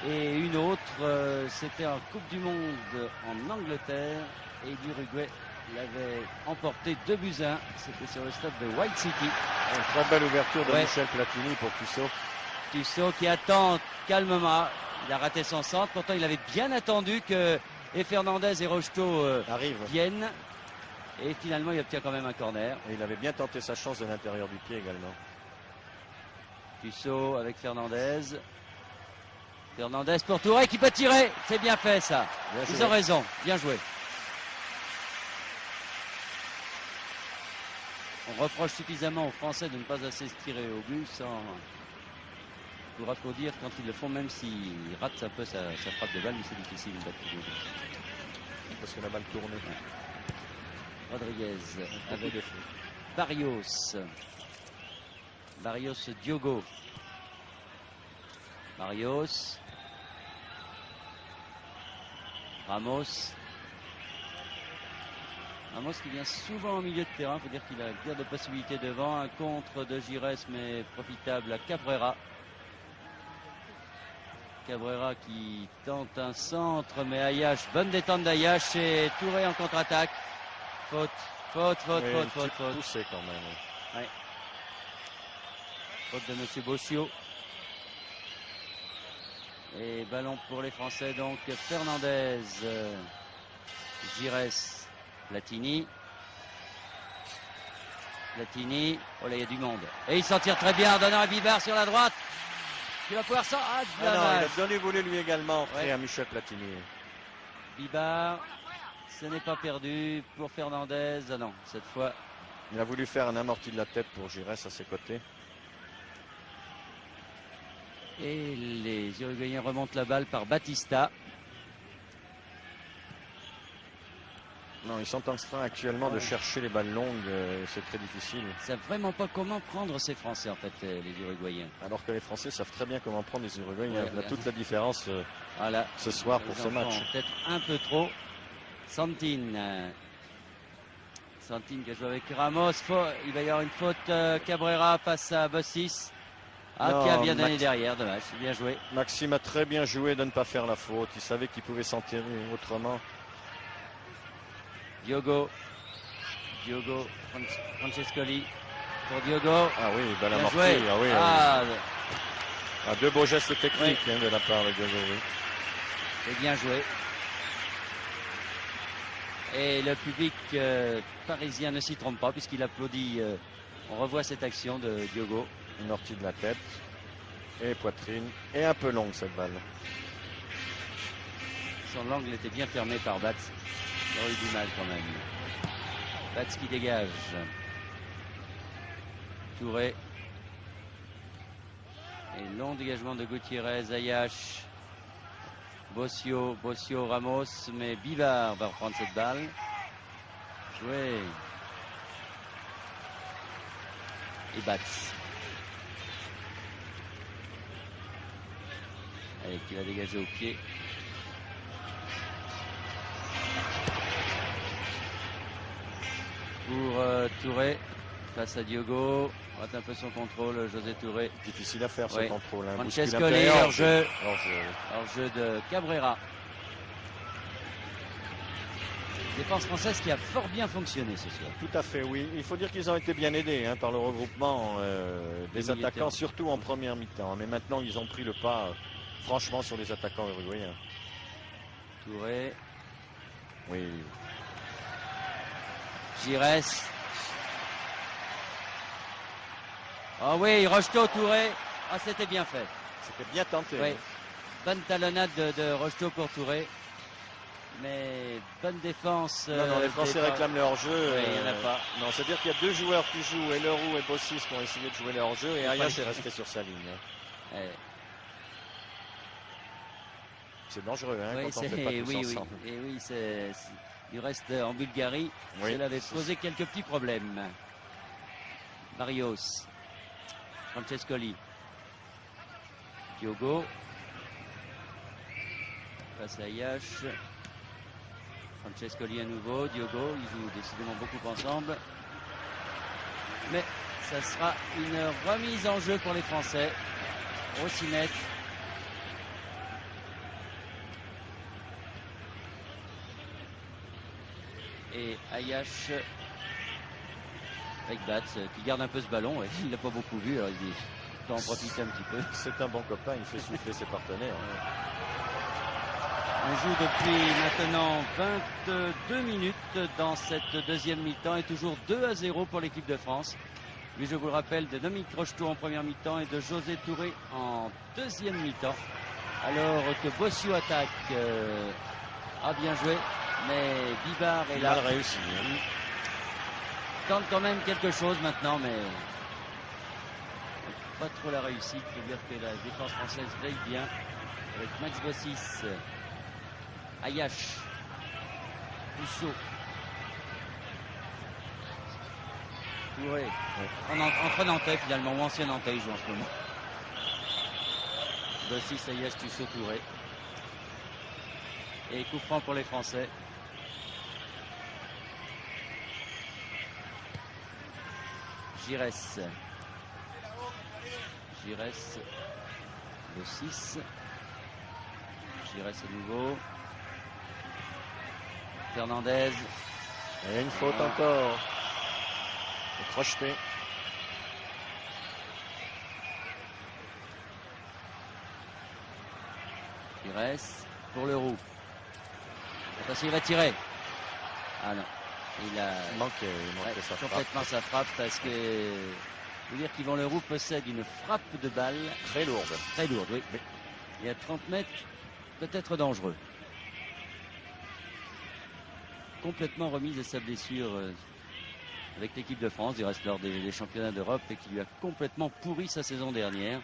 Et une autre, c'était en Coupe du Monde en Angleterre. Et l'Uruguay l'avait emporté 2-1. C'était sur le stade de White City. Une très belle ouverture de Michel Platini pour Tussaud. Tussaud qui attend calmement. Il a raté son centre. Pourtant, il avait bien attendu que Fernandez et Rocheteau viennent. Et finalement, il obtient quand même un corner. Et il avait bien tenté sa chance de l'intérieur du pied également. Tussaud avec Fernandez. Fernandez pour Touré qui peut tirer. C'est bien fait ça. Ils ont raison. Bien joué. On reproche suffisamment aux Français de ne pas assez se tirer au but sans pour applaudir quand ils le font, même s'ils ratent un peu sa frappe de balle, mais c'est difficile. Parce que la balle tournait. Rodriguez avec Barrios. Barrios Diogo. Barrios. Ramos. Ramos qui vient souvent au milieu de terrain. Il faut dire qu'il a bien de possibilités devant. Un contre de Giresse, mais profitable à Cabrera. Cabrera qui tente un centre, mais Ayache, bonne détente d'Ayache et Touré en contre-attaque. Faute. Poussé quand même. Ouais. Faute de Monsieur Bossio. Et ballon pour les Français, donc Fernandez, Giresse, Platini. Oh là, il y a du monde. Et il s'en tire très bien en donnant à Bibard sur la droite. Qui va pouvoir il a donné voulu lui également à Michel Platini. Bibard, ce n'est pas perdu pour Fernandez. Ah non, cette fois. Il a voulu faire un amorti de la tête pour Giresse à ses côtés. Et les Uruguayens remontent la balle par Batista. Non, ils sont en train actuellement de chercher les balles longues, c'est très difficile. Ils ne savent vraiment pas comment prendre ces Français, en fait, les Uruguayens. Alors que les Français savent très bien comment prendre les Uruguayens. Il y a toute la différence ce soir pour ce match. Peut-être un peu trop. Santin qui a joué avec Ramos. Il va y avoir une faute. Cabrera passe à Bossis. Qui a bien donné derrière, dommage, bien joué. Maxime a très bien joué de ne pas faire la faute. Il savait qu'il pouvait s'enterrer autrement. Diogo, Francescoli pour Diogo. Ah oui, belle amortie. Deux beaux gestes techniques de la part de Diogo. Oui. C'est bien joué. Et le public parisien ne s'y trompe pas puisqu'il applaudit. On revoit cette action de Diogo. Une ortie de la tête et poitrine et un peu longue cette balle. Son angle était bien fermé par Batz. Il aurait eu du mal quand même. Batz qui dégage. Touré. Et long dégagement de Gutiérrez, Ayache. Bossio, Ramos, mais Bibard va reprendre cette balle. Joué. Et Batz. Allez, qui va dégager au pied. pour Touré face à Diogo. Rate un peu son contrôle, José Touré. Difficile à faire ce contrôle. Hein. Francescoli, hors-jeu. Hors-jeu de Cabrera. Défense française qui a fort bien fonctionné ce soir. Tout à fait, oui. Il faut dire qu'ils ont été bien aidés par le regroupement des attaquants, surtout en première mi-temps. Mais maintenant, ils ont pris le pas, franchement, sur les attaquants uruguayens. Touré. Oui. Giresse. Ah oui, Rocheteau, Touré. Ah, c'était bien fait. C'était bien tenté. Oui. Bonne talonnade de Rocheteau pour Touré. Mais bonne défense. Non, les Français réclament le hors-jeu. Oui, il n'y en a pas. Non, c'est-à-dire qu'il y a deux joueurs qui jouent, et Leroux et Bossis qui ont essayé de jouer le hors-jeu, et Ayache est resté sur sa ligne. C'est dangereux oui, quand on ne fait pas tous ensemble. Et oui, il reste en Bulgarie. Cela avait posé quelques petits problèmes. Barrios. Francescoli. Diogo. Face à Ayache. Francescoli à nouveau, Diogo, ils jouent décidément beaucoup ensemble. Mais ça sera une remise en jeu pour les Français. Au 6 mètres. Et Ayache avec Batz qui garde un peu ce ballon. Ouais. Il n'a pas beaucoup vu, alors il dit il peut en profiter un petit peu. C'est un bon copain, il fait souffler ses partenaires. On joue depuis maintenant 22 minutes dans cette deuxième mi-temps et toujours 2-0 pour l'équipe de France. Lui, je vous le rappelle, de Dominique Rocheteau en première mi-temps et de José Touré en deuxième mi-temps. Alors que Bossio attaque, a bien joué, mais Bibar est là. Mal réussi. Tente quand même quelque chose maintenant, mais pas trop la réussite. Il faut dire que la défense française veille bien avec Max Bossis. Ayache, Rousseau, Touré, entre Nantais finalement, ou ancien Nantais, il joue en ce moment. Bossis, Ayache, Tussaud, Touré. Et coup franc pour les Français. Giresse. Giresse, Bossis. Giresse à nouveau. Fernandez. Et une faute encore. Crocheté. Il reste pour Leroux. Attention, il va tirer. Ah non. Il a manqué sa frappe. Complètement sa frappe parce que faut dire qu'Yvan Leroux possède une frappe de balle très lourde. Très lourde, oui. Et à 30 mètres, peut-être dangereux. Complètement remise de sa blessure avec l'équipe de France, il reste lors des championnats d'Europe et qui lui a complètement pourri sa saison dernière.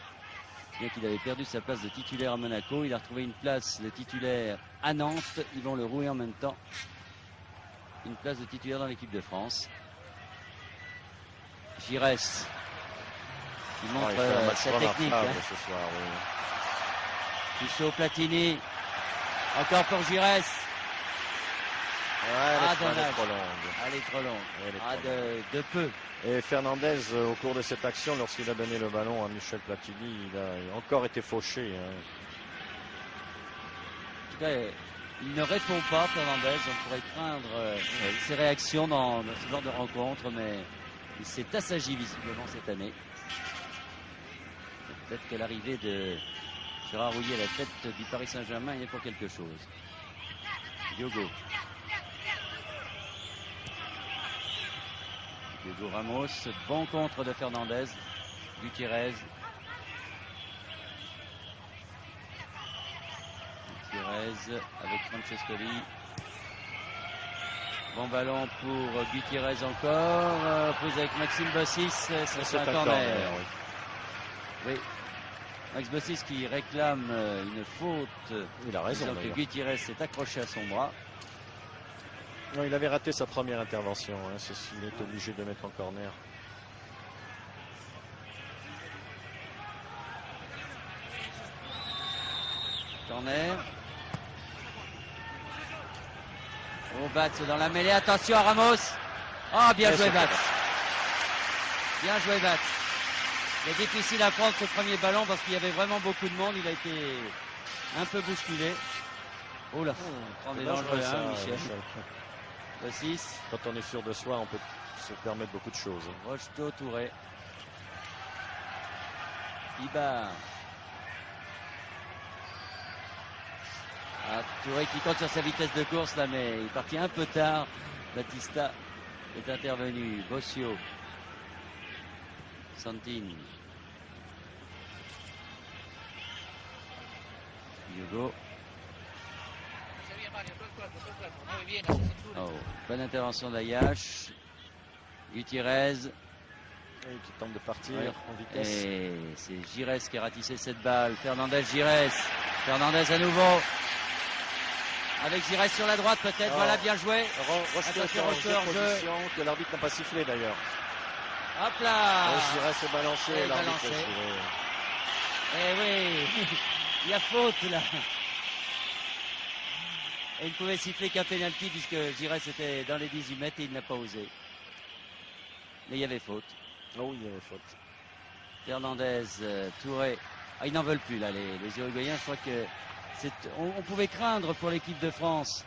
Bien qu'il avait perdu sa place de titulaire à Monaco, il a retrouvé une place de titulaire à Nantes, Yvan Leroux, et en même temps une place de titulaire dans l'équipe de France. Giresse qui montre sa technique. Ce soir, oui. Tussaud, Platini, encore pour Giresse. Elle est trop longue. Elle est trop longue. De peu. Et Fernandez, au cours de cette action, lorsqu'il a donné le ballon à Michel Platini, il a encore été fauché. En tout cas, il ne répond pas, Fernandez. On pourrait craindre ses réactions dans ce genre de rencontre, mais il s'est assagi visiblement cette année. Peut-être que l'arrivée de Gérard Rouillet à la tête du Paris Saint-Germain y est pour quelque chose. Diogo. Diogo Ramos, bon contre de Fernandez. Gutiérrez. Gutiérrez avec Francescoli. Bon ballon pour Gutiérrez encore. Prise avec Maxime Bossis. C'est un corner. Oui. Max Bossis qui réclame une faute. Il a raison. Que Gutiérrez s'est accroché à son bras. Non, il avait raté sa première intervention. Il est obligé de mettre en corner. Corner. Au Batz dans la mêlée. Attention à Ramos. Ah, bien joué Batz. Bien joué Batz. C'est difficile à prendre ce premier ballon parce qu'il y avait vraiment beaucoup de monde. Il a été un peu bousculé. Oh là, on est dangereux, hein, Michel. Le 6. Quand on est sûr de soi, on peut se permettre beaucoup de choses. Rocheteau, Touré. Ibar. Ah, Touré qui compte sur sa vitesse de course là, mais il est parti un peu tard. Batista est intervenu. Bossio. Santine. Hugo. Oh, bonne intervention d'Ayash. Gutiérrez. Qui tente de partir en vitesse. Et c'est Giresse qui a ratissé cette balle. Fernandez, Giresse. Fernandez à nouveau. Avec Giresse sur la droite peut-être. Voilà, bien joué. Rocheteau en position que l'arbitre n'a pas sifflé d'ailleurs. Hop là. Giresse est balancé. Et l'arbitre balancé. Eh oui, il y a faute là. Et il pouvait siffler qu'un pénalty puisque Giresse était dans les 18 mètres et il n'a pas osé. Mais il y avait faute. Oh, il y avait faute. Fernandez, Touré. Ah, ils n'en veulent plus là, les Uruguayens. Je crois que on pouvait craindre pour l'équipe de France,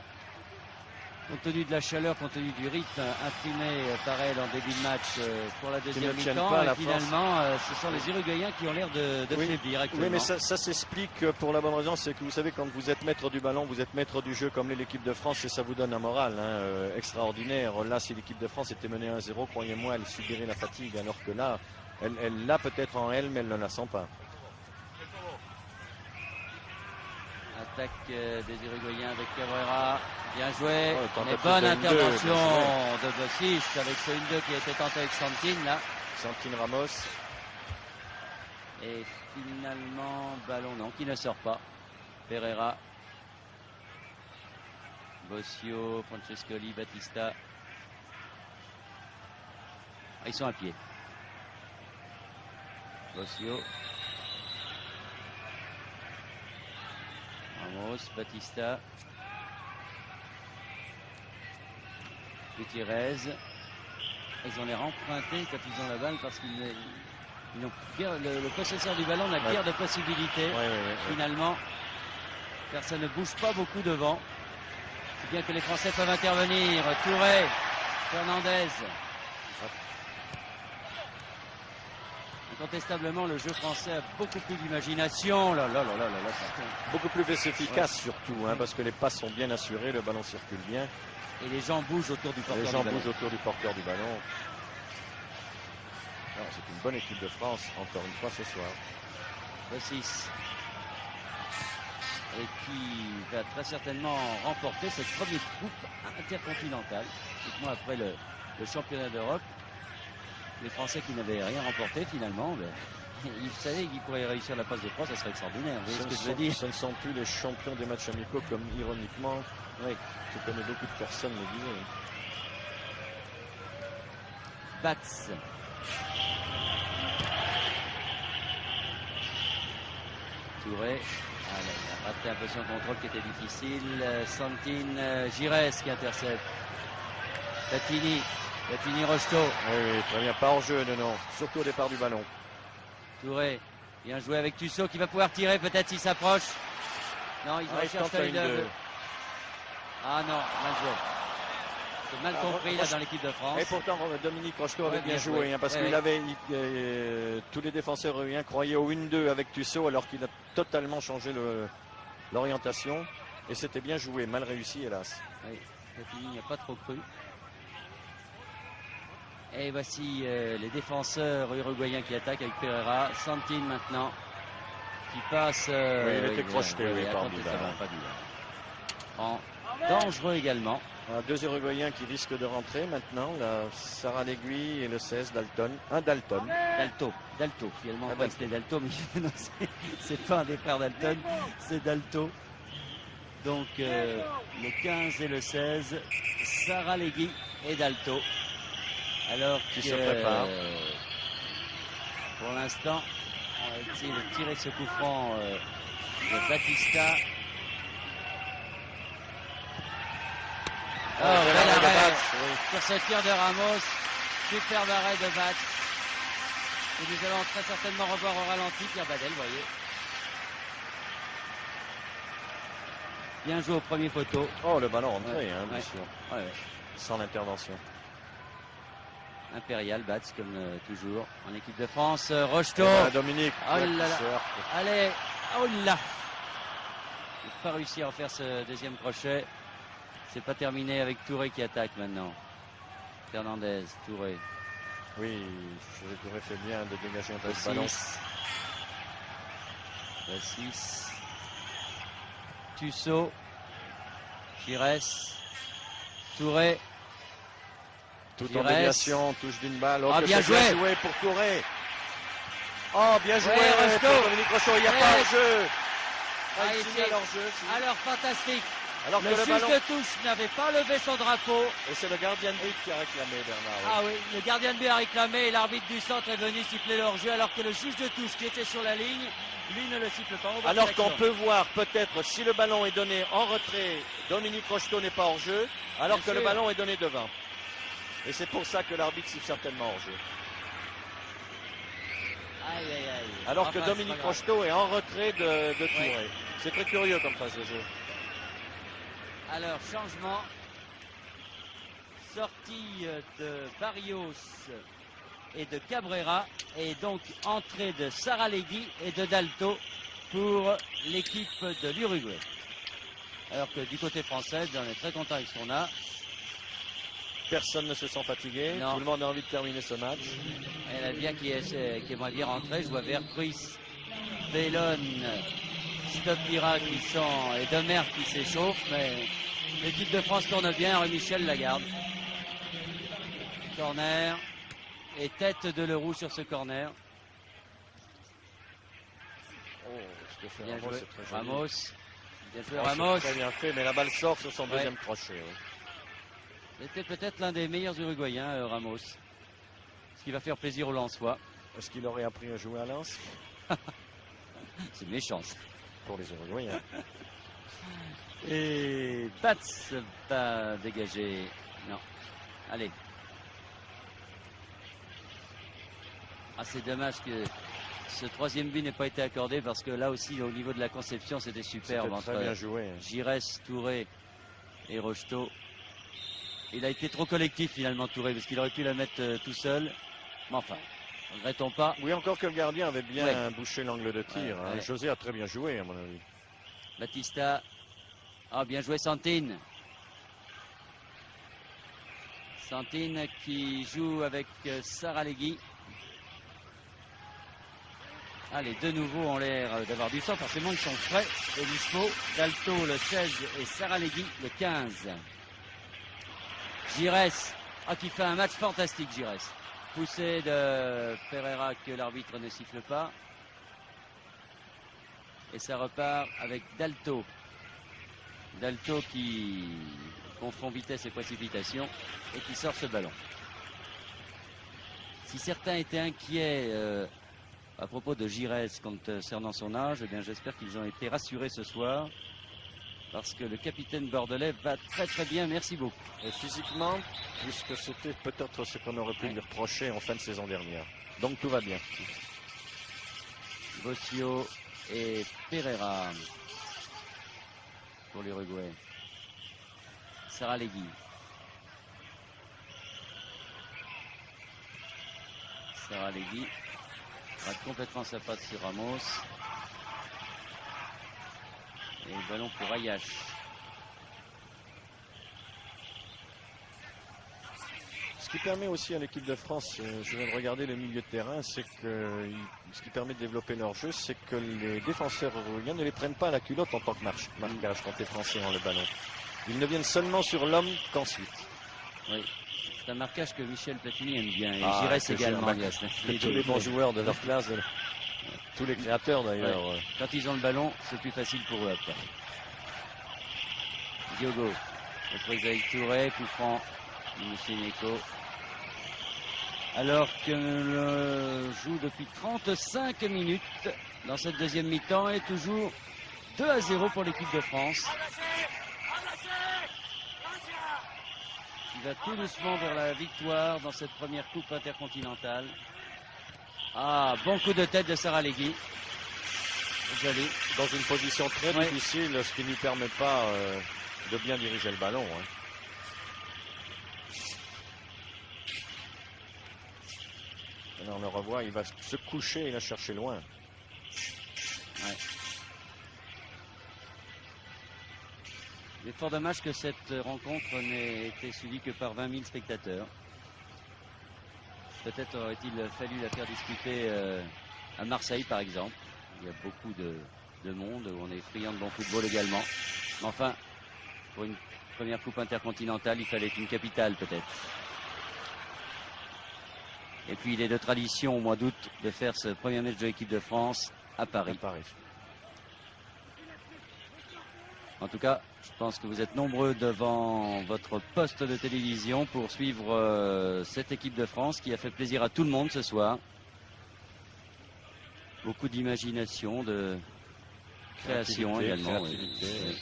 compte tenu de la chaleur, compte tenu du rythme imprimé par elle en début de match pour la deuxième mi-temps. Et finalement, ce sont les Uruguayens qui ont l'air de faiblir actuellement. Oui, mais ça s'explique pour la bonne raison, c'est que vous savez, quand vous êtes maître du ballon, vous êtes maître du jeu comme l'est l'équipe de France et ça vous donne un moral extraordinaire. Là, si l'équipe de France était menée 1-0, croyez-moi, elle subirait la fatigue, alors que là, elle l'a peut-être en elle, mais elle ne la sent pas. Attaque des Uruguayens avec Cabrera. Bien joué. Mais bonne intervention de Bossis avec ce 1-2 qui a été tenté avec Santine là. Santine Ramos. Et finalement, ballon non, qui ne sort pas. Pereira. Bossio, Francescoli, Batista. Ah, ils sont à pied. Bossio. Ramos, Batista. Gutiérrez. Ils ont l'air empruntés quand ils ont la balle parce qu'ils n'ont le possesseur du ballon n'a guère de possibilités. Finalement, personne ne bouge pas beaucoup devant. C'est bien que les Français peuvent intervenir. Touré, Fernandez. Incontestablement, le jeu français a beaucoup plus d'imagination. Beaucoup plus efficace surtout, parce que les passes sont bien assurées, le ballon circule bien. Et les gens bougent autour du porteur du ballon. C'est une bonne équipe de France, encore une fois ce soir. Le 6. Et qui va très certainement remporter cette première coupe intercontinentale. Dites-moi, après le championnat d'Europe, les Français qui n'avaient rien remporté finalement, ils savaient qu'ils pourraient réussir la passe de 3, ça serait extraordinaire. Vous voyez ce que je veux dire ? Ce ne sont plus les champions des matchs amicaux comme ironiquement, je connais beaucoup de personnes le disaient. Batz. Touré. Il a raté un peu son contrôle qui était difficile. Santine, Giresse qui intercepte. Platini, Rocheteau. Oui, très bien. Pas en jeu, non. Surtout au départ du ballon. Touré, bien joué avec Tussaud qui va pouvoir tirer peut-être s'il s'approche. Non, il cherche Feuille. Ah non, mal joué. C'est mal compris là dans l'équipe de France. Et pourtant, Dominique Rocheteau avait bien joué, parce qu'il avait tous les défenseurs uruguayens croyaient au 1-2 avec Tussaud alors qu'il a totalement changé l'orientation. Et c'était bien joué, mal réussi hélas. Oui, Platini n'y a pas trop cru. Et voici les défenseurs uruguayens qui attaquent avec Pereira. Santine maintenant qui passe. Il était crocheté, par dangereux également. Deux Uruguayens qui risquent de rentrer maintenant. Sarah Léguy et le 16, Dalton. Dalton. Dalto. Finalement, on croit que c'était Dalto, mais non, c'est pas un des frères Dalton, c'est Dalto. Donc le 15 et le 16, Sarah Léguy et Dalto. Alors qui se prépare. Pour l'instant, on va essayer de tirer ce coup franc de Batista. sur ce tir de Ramos. Superbe arrêt de Batz. Et nous allons très certainement revoir au ralenti Pierre Badel, vous voyez. Bien joué au premier poteau. Oh, le ballon rentré, Ouais, hein, bien ouais. sûr. Ouais. Sans l'intervention. Impérial, Batz, comme toujours. En équipe de France, Rocheteau. Dominique. Oh ouais, là là. qui sort. Allez, oh là. Il n'a pas réussi à faire ce deuxième crochet. C'est pas terminé avec Touré qui attaque maintenant. Fernandez, Touré. Oui, Touré fait bien de dégager un peu ce ballon. 6. Tussaud. Giresse. Touré. Tout en Giresse. déviation, touche d'une balle. Ah, que bien c'est joué. joué pour Touré. Oh, bien joué Rocheteau. pour Dominique Rocheteau. Il n'y a Ouais. pas hors-jeu. Ah, Il ici. signale hors-jeu, si. Alors, fantastique. Alors que Le le juge ballon... de touche n'avait pas levé son drapeau. Et c'est le gardien de but qui a réclamé, Bernard. Ah oui, le gardien de but a réclamé et l'arbitre du centre est venu siffler le hors-jeu alors que le juge de touche qui était sur la ligne, lui ne le siffle pas. On voit Alors cette qu'on action. peut voir peut-être si le ballon est donné en retrait, Dominique Rocheteau n'est pas hors jeu, alors Bien que le sûr. ballon est donné devant. Et c'est pour ça que l'arbitre siffle certainement hors jeu. Aïe, aïe, aïe. Alors Enfin, que c'est Dominique pas grave. Rocheteau est en retrait de Touré. C'est très curieux comme phase de jeu. Alors, changement. Sortie de Barrios et de Cabrera. Et donc, entrée de Saralegui et de Dalto pour l'équipe de l'Uruguay. Alors que du côté français, on est très content avec ce qu'on a. Personne ne se sent fatigué. Non. Tout le monde a envie de terminer ce match. Elle a bien qui aimerait bien rentrer. Je vois Vercruis, Bellone, Stopira qui sont et Demer qui s'échauffe, mais l'équipe de France tourne bien. Henri Michel la garde. Corner et tête de Leroux sur ce corner. Oh, ce que fait Bien Ramos, joué c'est très joli. Ramos. Bien joué Oh, c'est Ramos. très bien fait, mais la balle sort sur son Ouais. deuxième crochet. Oui. C'était peut-être l'un des meilleurs Uruguayens, Ramos. Ce qui va faire plaisir aux Lensois. Est-ce qu'il aurait appris à jouer à Lens C'est méchant. Ça. pour les Uruguayens? Et Batz va dégager. Non. Allez. Ah, c'est dommage que ce troisième but n'ait pas été accordé parce que là aussi, au niveau de la conception, c'était superbe. C'était très bien joué. Giresse, Touré et Rocheteau. Il a été trop collectif finalement, Touré, parce qu'il aurait pu la mettre tout seul. Mais enfin, regrettons pas. Oui, encore que le gardien avait bien Ouais. bouché l'angle de tir. Ouais, hein. ouais. José a très bien joué, à mon avis. Batista. Ah, bien joué Santine. Santine qui joue avec Saralegui. Ah, les deux nouveaux ont l'air d'avoir du sang. Forcément, ils sont frais et dispo. Dalto, le 16, et Saralegui, le 15. Giresse, qui fait un match fantastique, Giresse. Poussé de Pereira que l'arbitre ne siffle pas. Et ça repart avec Dalto. Dalto qui confond vitesse et précipitation et qui sort ce ballon. Si certains étaient inquiets à propos de Giresse concernant son âge, eh bien j'espère qu'ils ont été rassurés ce soir parce que le capitaine bordelais va très très bien, merci beaucoup. Et physiquement, puisque c'était peut-être ce qu'on aurait pu lui reprocher en fin de saison dernière. Donc tout va bien. Bossio et Pereira pour l'Uruguay. Saralegui. Saralegui rate complètement sa patte sur Ramos. Et le ballon pour Ayash. Ce qui permet aussi à l'équipe de France, je viens de regarder le milieu de terrain, c'est que ce qui permet de développer leur jeu, c'est que les défenseurs uruguayens ne les prennent pas à la culotte en tant que marquage quand les Français ont le ballon. Ils ne viennent seulement sur l'homme qu'ensuite. Oui. C'est un marquage que Michel Platini aime bien. Et Giresse que également. que tous les bons joueurs de leur classe, tous les créateurs d'ailleurs. Ouais. Quand ils ont le ballon, c'est plus facile pour eux après. Diogo, reprise avec Touré, coup franc, Monsieur Neko. Alors que l'on joue depuis 35 minutes dans cette deuxième mi-temps et toujours 2-0 pour l'équipe de France. qui va tout doucement vers la victoire dans cette première coupe intercontinentale. Ah, bon coup de tête de Saralegui. Joli. Dans une position très difficile, ce qui ne lui permet pas de bien diriger le ballon. Hein. Alors on le revoit, il va se coucher et la chercher loin. Ouais. Il est fort dommage que cette rencontre n'ait été suivie que par 20 000 spectateurs. Peut-être aurait-il fallu la faire disputer à Marseille, par exemple. Il y a beaucoup de monde, où on est friand de bon football également. Mais enfin, pour une première coupe intercontinentale, il fallait une capitale, peut-être. Et puis, il est de tradition, au mois d'août, de faire ce premier match de l'équipe de France à Paris. En tout cas, je pense que vous êtes nombreux devant votre poste de télévision pour suivre cette équipe de France qui a fait plaisir à tout le monde ce soir. Beaucoup d'imagination, de création également. Oui.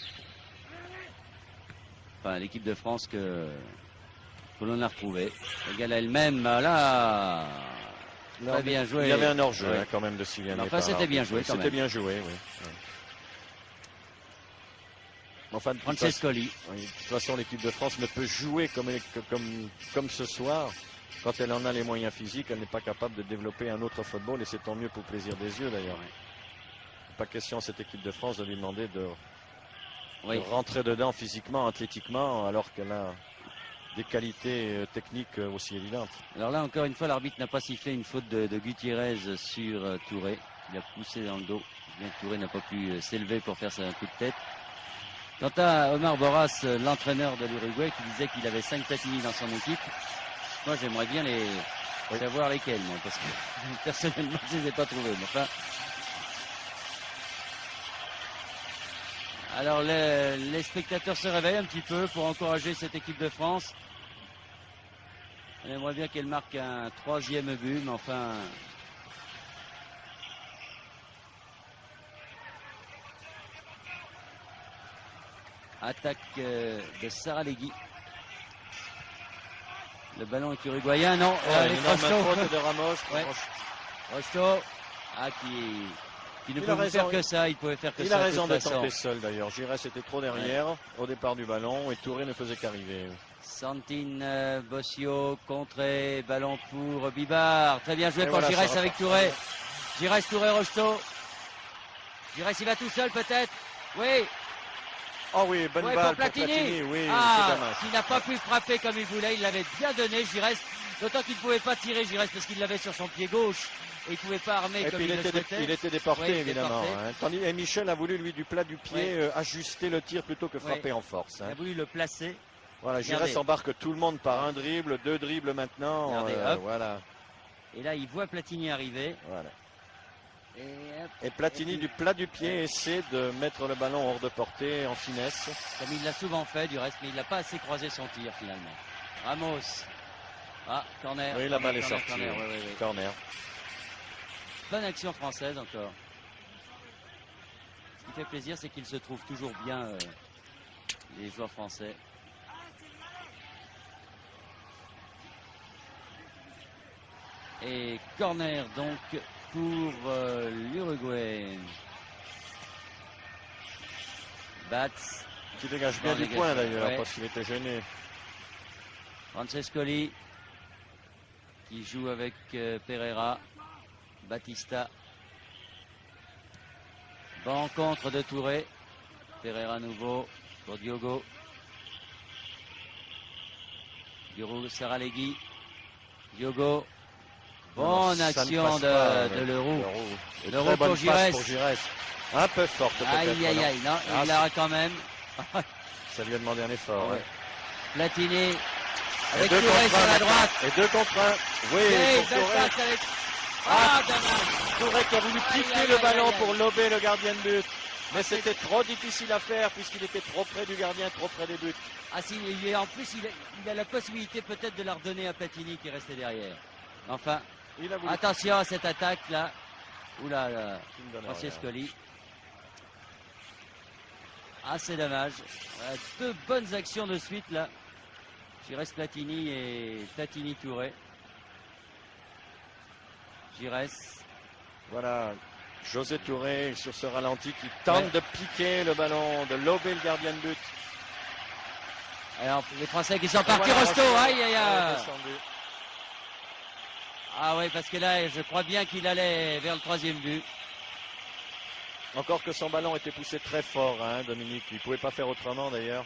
Enfin, l'équipe de France que l'on a retrouvée. Égale elle-même, là, très bien joué. Il y avait un hors-jeu quand même de Sylviane. Enfin, c'était bien joué quand même. C'était bien joué, oui. Enfin, Francescoli. De toute façon, l'équipe de France ne peut jouer comme ce soir. Quand elle en a les moyens physiques, elle n'est pas capable de développer un autre football et c'est tant mieux pour le plaisir des yeux d'ailleurs. Pas question à cette équipe de France de lui demander de rentrer dedans physiquement, athlétiquement, alors qu'elle a des qualités techniques aussi évidentes. Alors là, encore une fois, l'arbitre n'a pas sifflé une faute de Gutiérrez sur Touré. Il a poussé dans le dos. Bien que Touré n'a pas pu s'élever pour faire un coup de tête. Quant à Omar Boras, l'entraîneur de l'Uruguay, qui disait qu'il avait 5 Platini dans son équipe, moi j'aimerais bien savoir lesquels, moi, parce que personnellement je ne les ai pas trouvés. Mais enfin, alors les spectateurs se réveillent un petit peu pour encourager cette équipe de France. On aimerait bien qu'elle marque un 3e but, mais enfin... Attaque de Saralegui. Le ballon est uruguayen, non. Une énorme faute de Ramos. Rocheteau, qui ne pouvait faire que ça. Il pouvait faire que ça. Il a raison de tenter seul d'ailleurs. Giresse était trop derrière au départ du ballon et Touré ne faisait qu'arriver. Santine Bossio, contré, ballon pour Bibar. Très bien joué par Giresse avec Touré. Giresse, Touré, Rocheteau. Giresse, il va tout seul peut-être. Oui. Oh oui, bonne balle pour Platini. Oui, c'est dommage. Il n'a pas pu frapper comme il voulait. Il l'avait bien donné, Giresse. D'autant qu'il ne pouvait pas tirer, Giresse, parce qu'il l'avait sur son pied gauche. Et il ne pouvait pas armer comme il le souhaitait. Il était déporté, évidemment. Tandis que Michel a voulu, lui, du plat du pied, ajuster le tir plutôt que frapper en force. Il a voulu le placer. Voilà, Giresse embarque tout le monde par un dribble, 2 dribbles maintenant. Voilà. Et là, il voit Platini arriver. Voilà. Et Platini du plat du pied essaie de mettre le ballon hors de portée en finesse. Comme il l'a souvent fait du reste, mais il n'a pas assez croisé son tir finalement. Ramos. Ah, corner. Oui, la balle est sortie. Corner. Bonne action française encore. Ce qui fait plaisir, c'est qu'il se trouve toujours bien les joueurs français. Et corner donc pour l'Uruguay. Bats. Qui dégage bien du point d'ailleurs, parce qu'il était gêné. Francescoli qui joue avec Pereira. Batista. Rencontre de Touré. Pereira à nouveau pour Diogo. Saralegui. Diogo. Bonne action de Leroux. Leroux pour Giresse. Un peu forte peut-être. Aïe, non, il l'a quand même. Ça lui a demandé un effort. Platini avec Touré sur la droite. Et 2 contre 1. Oui, dommage. Touré qui a voulu piquer le ballon pour lober le gardien de but. Mais c'était trop difficile à faire puisqu'il était trop près du gardien, trop près des buts. Ah si, et en plus il a la possibilité peut-être de la redonner à Platini qui est resté derrière. Enfin, attention à cette attaque là. Oula, Francescoli. Ah, c'est dommage. Voilà, 2 bonnes actions de suite là. Giresse Platini et Platini Touré. Giresse. Voilà, José Touré sur ce ralenti qui tente de piquer le ballon, de lober le gardien de but. Alors, les Français qui sont partis, Voilà, Rosto, aïe aïe aïe. descendu. Ah oui, parce que là, je crois bien qu'il allait vers le 3e but. Encore que son ballon était poussé très fort, hein, Dominique. Il ne pouvait pas faire autrement d'ailleurs.